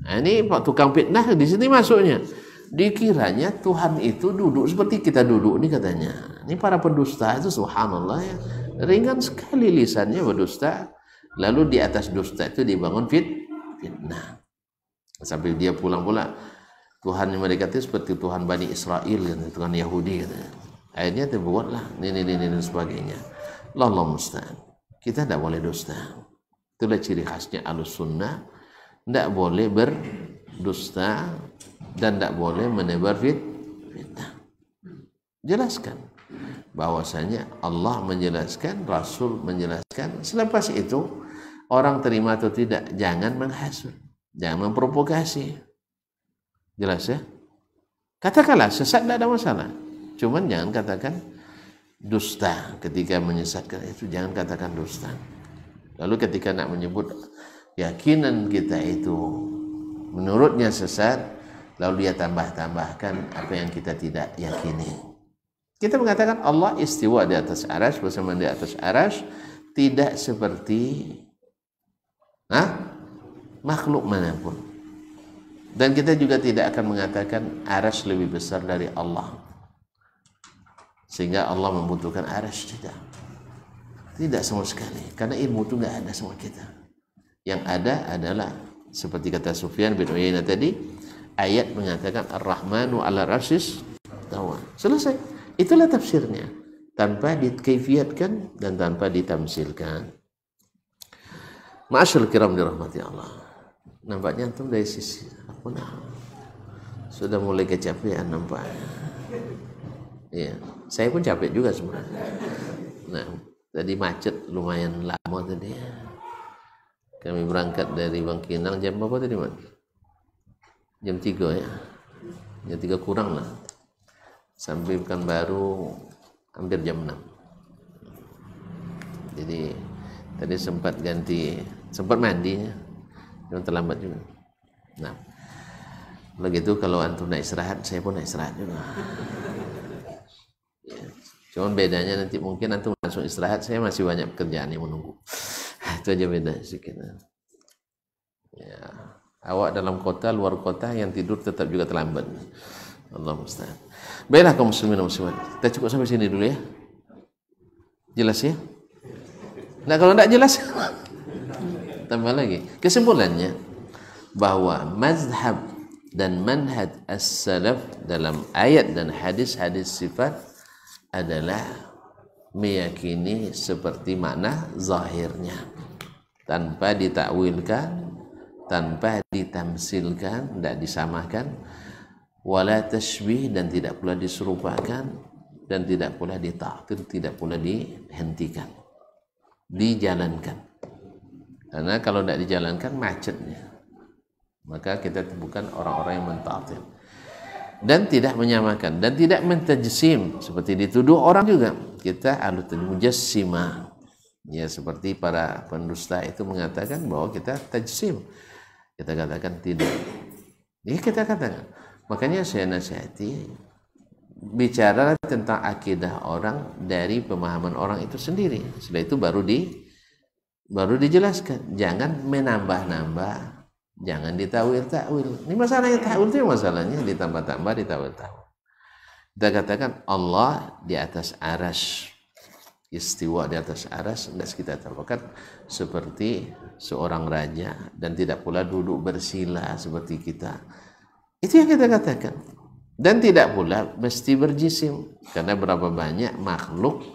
Nah, ini Pak tukang fitnah di sini masuknya. Dikiranya Tuhan itu duduk seperti kita duduk nih katanya. Ini para pendusta itu subhanallah ya. Ringan sekali lisannya berdusta, lalu di atas dusta itu dibangun fitnah. Sampai dia pulang pula, Tuhan yang mereka itu seperti Tuhan Bani Israel, Tuhan Yahudi katanya. Akhirnya terbuatlah ini dan sebagainya. Allah musta'an. Kita tidak boleh dusta. Itulah ciri khasnya Ahlussunnah. Tidak boleh berdusta dan tidak boleh menebar fitnah. Jelaskan bahwasanya Allah menjelaskan, Rasul menjelaskan. Selepas itu orang terima atau tidak, jangan menghasut, jangan memprovokasi. Jelas ya? Katakanlah sesat, tidak ada masalah. Cuman jangan katakan dusta ketika menyesatkan itu, jangan katakan dusta. Lalu ketika nak menyebut keyakinan kita itu menurutnya sesat, lalu dia tambahkan apa yang kita tidak yakini. Kita mengatakan Allah istiwa di atas arasy, bersama di atas arasy, tidak seperti makhluk manapun. Dan kita juga tidak akan mengatakan arasy lebih besar dari Allah, sehingga Allah membutuhkan arasy. Tidak sama sekali, karena ilmu itu nggak ada sama kita. Yang ada adalah seperti kata Sufyan bin Uyainah tadi, ayat mengatakan Ar-Rahmanu 'ala al-'arsy istawa. Selesai. Itulah tafsirnya, tanpa dikaifiatkan dan tanpa ditamsilkan. Ma'asyarul kiram dirahmati Allah. Nampaknya antum dari sisi apa sudah mulai kecapean nampaknya. Iya, saya pun capek juga sebenarnya. Nah, tadi macet lumayan lama tadi. Kami berangkat dari Bangkinang jam berapa tadi, Mas? Jam 3 ya. Jam 3 kurang lah. Sampai Pekanbaru hampir jam 6. Jadi tadi sempat mandi ya. Cuma terlambat juga. Nah, begitu kalau antum naik istirahat, saya pun naik istirahat juga. Ya. Cuman bedanya nanti mungkin antum langsung istirahat, saya masih banyak pekerjaan yang menunggu. Itu aja beda sedikit. Ya, awak dalam kota, luar kota yang tidur tetap juga terlambat. Allah musta'an. Baiklah kaum muslimin dan muslimat. Kita cukup sampai sini dulu ya. Jelas ya? Nah, kalau tidak jelas tambah lagi. Kesimpulannya bahwa mazhab dan manhaj as-salaf dalam ayat dan hadis-hadis sifat adalah meyakini seperti makna zahirnya, tanpa ditakwilkan, tanpa ditamsilkan, tidak disamakan, wala tashbih, dan tidak pula diserupakan, dan tidak pula dita'til, tidak pula dihentikan, dijalankan. Karena kalau tidak dijalankan macetnya, maka kita bukan orang-orang yang menta'til. Dan tidak menyamakan dan tidak mentajsim seperti dituduh orang juga. Kita alutul mujassimah, ya, seperti para pendusta itu mengatakan bahwa kita tajsim, kita katakan tidak. Ini kita katakan. Makanya saya nasihati, bicara tentang akidah orang dari pemahaman orang itu sendiri. Setelah itu baru dijelaskan. Jangan menambah-nambah. Jangan ditawil-tawil. Ini masalahnya tawil itu masalahnya ditambah-tambah, ditawil-tawil. Kita katakan Allah di atas arsy, istiwa di atas arsy, dan kita terangkan seperti seorang raja dan tidak pula duduk bersila seperti kita. Itu yang kita katakan. Dan tidak pula mesti berjisim, karena berapa banyak makhluk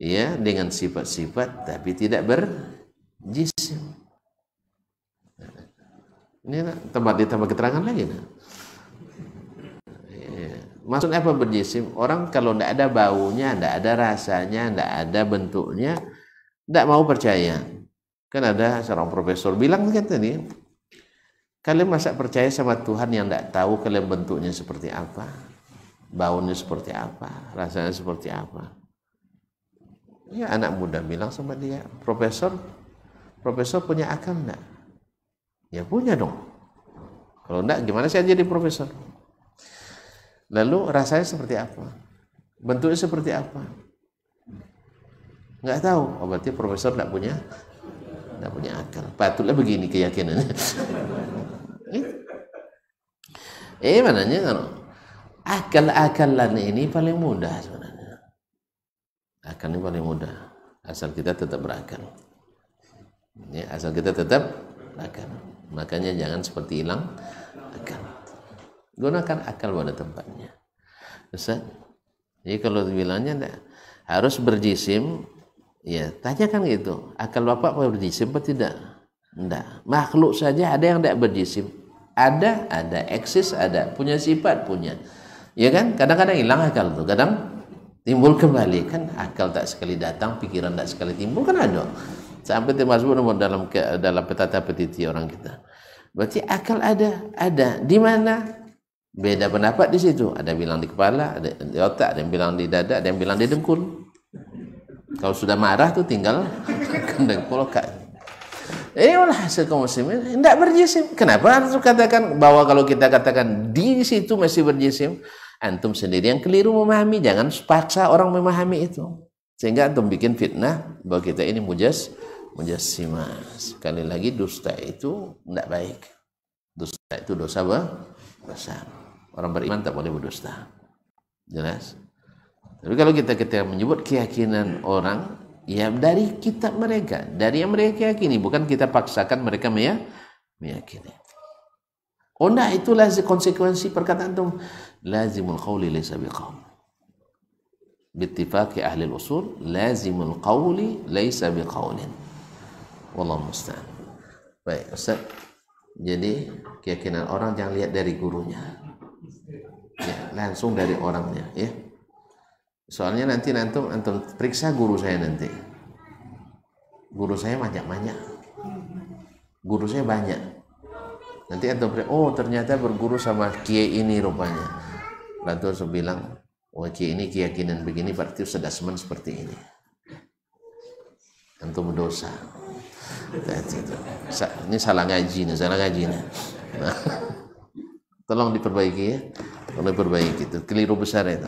ya dengan sifat-sifat tapi tidak berjisim. Ini ditambah keterangan lagi. Maksudnya apa berjisim? Orang kalau tidak ada baunya, tidak ada rasanya, tidak ada bentuknya, tidak mau percaya. Kan ada seorang profesor bilang kan tadi, kalian masa percaya sama Tuhan yang tidak tahu kalian bentuknya seperti apa, baunya seperti apa, rasanya seperti apa? Ya, anak muda bilang sama dia, profesor punya akal enggak? Ya punya dong. Kalau enggak, gimana saya jadi profesor? Lalu rasanya seperti apa? Bentuknya seperti apa? Enggak tahu. Oh, berarti profesor enggak punya akal. Patutlah begini keyakinannya. Mananya kalau akal-akalan ini paling mudah sebenarnya. Akal ini paling mudah. Asal kita tetap berakal. Ya, asal kita tetap berakal. Makanya jangan seperti hilang akal. Gunakan akal pada tempatnya. Ustaz, jadi kalau bilangnya enggak harus berjisim, ya tanyakan gitu. Akal bapak apa berjisim atau tidak? Enggak. Makhluk saja ada yang tidak berjisim. Ada, eksis ada, punya sifat, punya. Ya kan? Kadang-kadang hilang akal tuh, kadang timbul kembali. Kan akal tak sekali datang, pikiran tak sekali timbul, kan ada. Sampai termasuk dalam petata petiti orang kita. Berarti akal ada. Di mana? Beda pendapat di situ. Ada bilang di kepala, ada di otak, ada yang bilang di dada, ada yang bilang di dengkul. Kalau sudah marah tuh tinggal dengkul kak. Olah hasil kaum muslimin tidak berjisim. Kenapa harus katakan bahwa kalau kita katakan di situ masih berjisim? Antum sendiri yang keliru memahami. Jangan paksa orang memahami itu, sehingga antum bikin fitnah bahwa kita ini mujassimah. Sekali lagi, dusta itu tidak baik. Dusta itu dosa besar. Orang beriman tak boleh berdusta. Jelas? Tapi kalau kita menyebut keyakinan orang Ya dari kitab mereka, dari yang mereka yakini, bukan kita paksakan mereka meyakini. Oh nah, itulah konsekuensi perkataan itu. Lazimul qawli laysa biqaul. Bittifaqi ahli al-usul, lazimul qawli laysa biqaulin. Wallahu musta'an. Baik, Ustaz. Jadi keyakinan orang jangan lihat dari gurunya. Ya, langsung dari orangnya, ya. Soalnya nanti antum periksa guru saya nanti. Guru saya banyak. Guru saya banyak. Nanti antum periksa, oh ternyata berguru sama kiai ini rupanya. Lalu saya bilang, oh kiai ini keyakinan begini, berarti sedasman seperti ini. Antum berdosa. Ini salah ngaji nih. Nah, tolong diperbaiki ya. Tolong diperbaiki, itu keliru besar itu.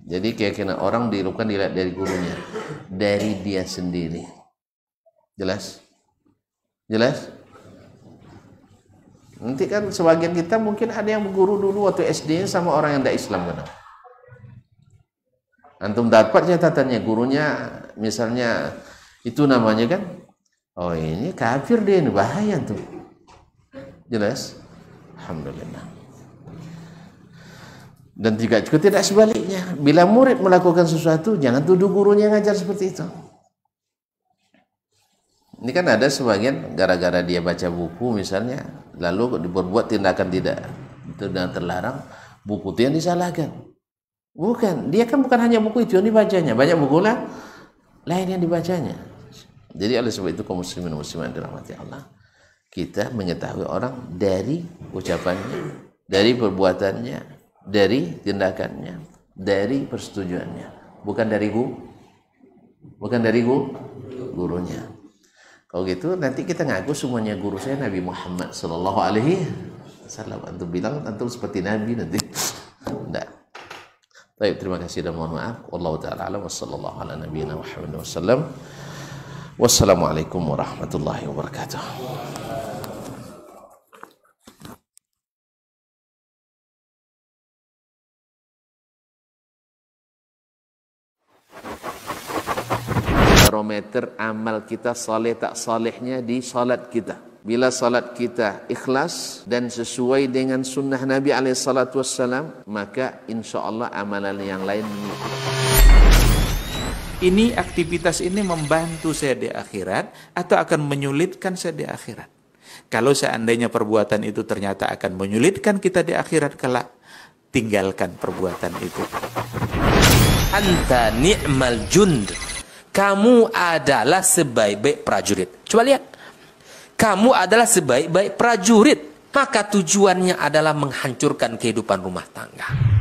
Jadi keyakinan orang bukan dilihat dari gurunya, dari dia sendiri. Jelas? Nanti kan sebagian kita mungkin ada yang berguru dulu waktu SD sama orang yang tidak Islam kan. Antum dapat catatannya gurunya misalnya itu namanya kan, oh ini kafir dia, ini bahaya tuh. Jelas? Alhamdulillah. Dan juga tidak sebaliknya. Bila murid melakukan sesuatu, jangan tuduh gurunya ngajar seperti itu. Ini kan ada sebagian gara-gara dia baca buku misalnya, lalu diperbuat tindakan tidak terlarang, buku itu yang disalahkan. Bukan, dia kan bukan hanya buku itu yang dibacanya, banyak buku lain yang dibacanya. Jadi oleh sebab itu kaum muslimin muslimat dirahmati Allah, kita mengetahui orang dari ucapannya, dari perbuatannya, dari tindakannya, dari persetujuannya, bukan dari gurunya. Kalau gitu nanti kita ngaku semuanya guru saya Nabi Muhammad sallallahu alaihi wasallam. Antum bilang antum seperti Nabi nanti. Enggak. Baik, terima kasih dan mohon maaf. Wallahu taala alam, wassallallahu ala nabiyina Muhammad wasallam. Wassalamualaikum warahmatullahi wabarakatuh. Barometer amal kita saleh tak salehnya di salat kita. Bila salat kita ikhlas dan sesuai dengan sunnah Nabi SAW, maka insya Allah amalan yang lain mengikuti. Ini aktivitas ini membantu saya di akhirat atau akan menyulitkan saya di akhirat? Kalau seandainya perbuatan itu ternyata akan menyulitkan kita di akhirat kelak, tinggalkan perbuatan itu. Anta ni'mal jund. Kamu adalah sebaik-baik prajurit. Coba lihat. Kamu adalah sebaik-baik prajurit. Maka tujuannya adalah menghancurkan kehidupan rumah tangga.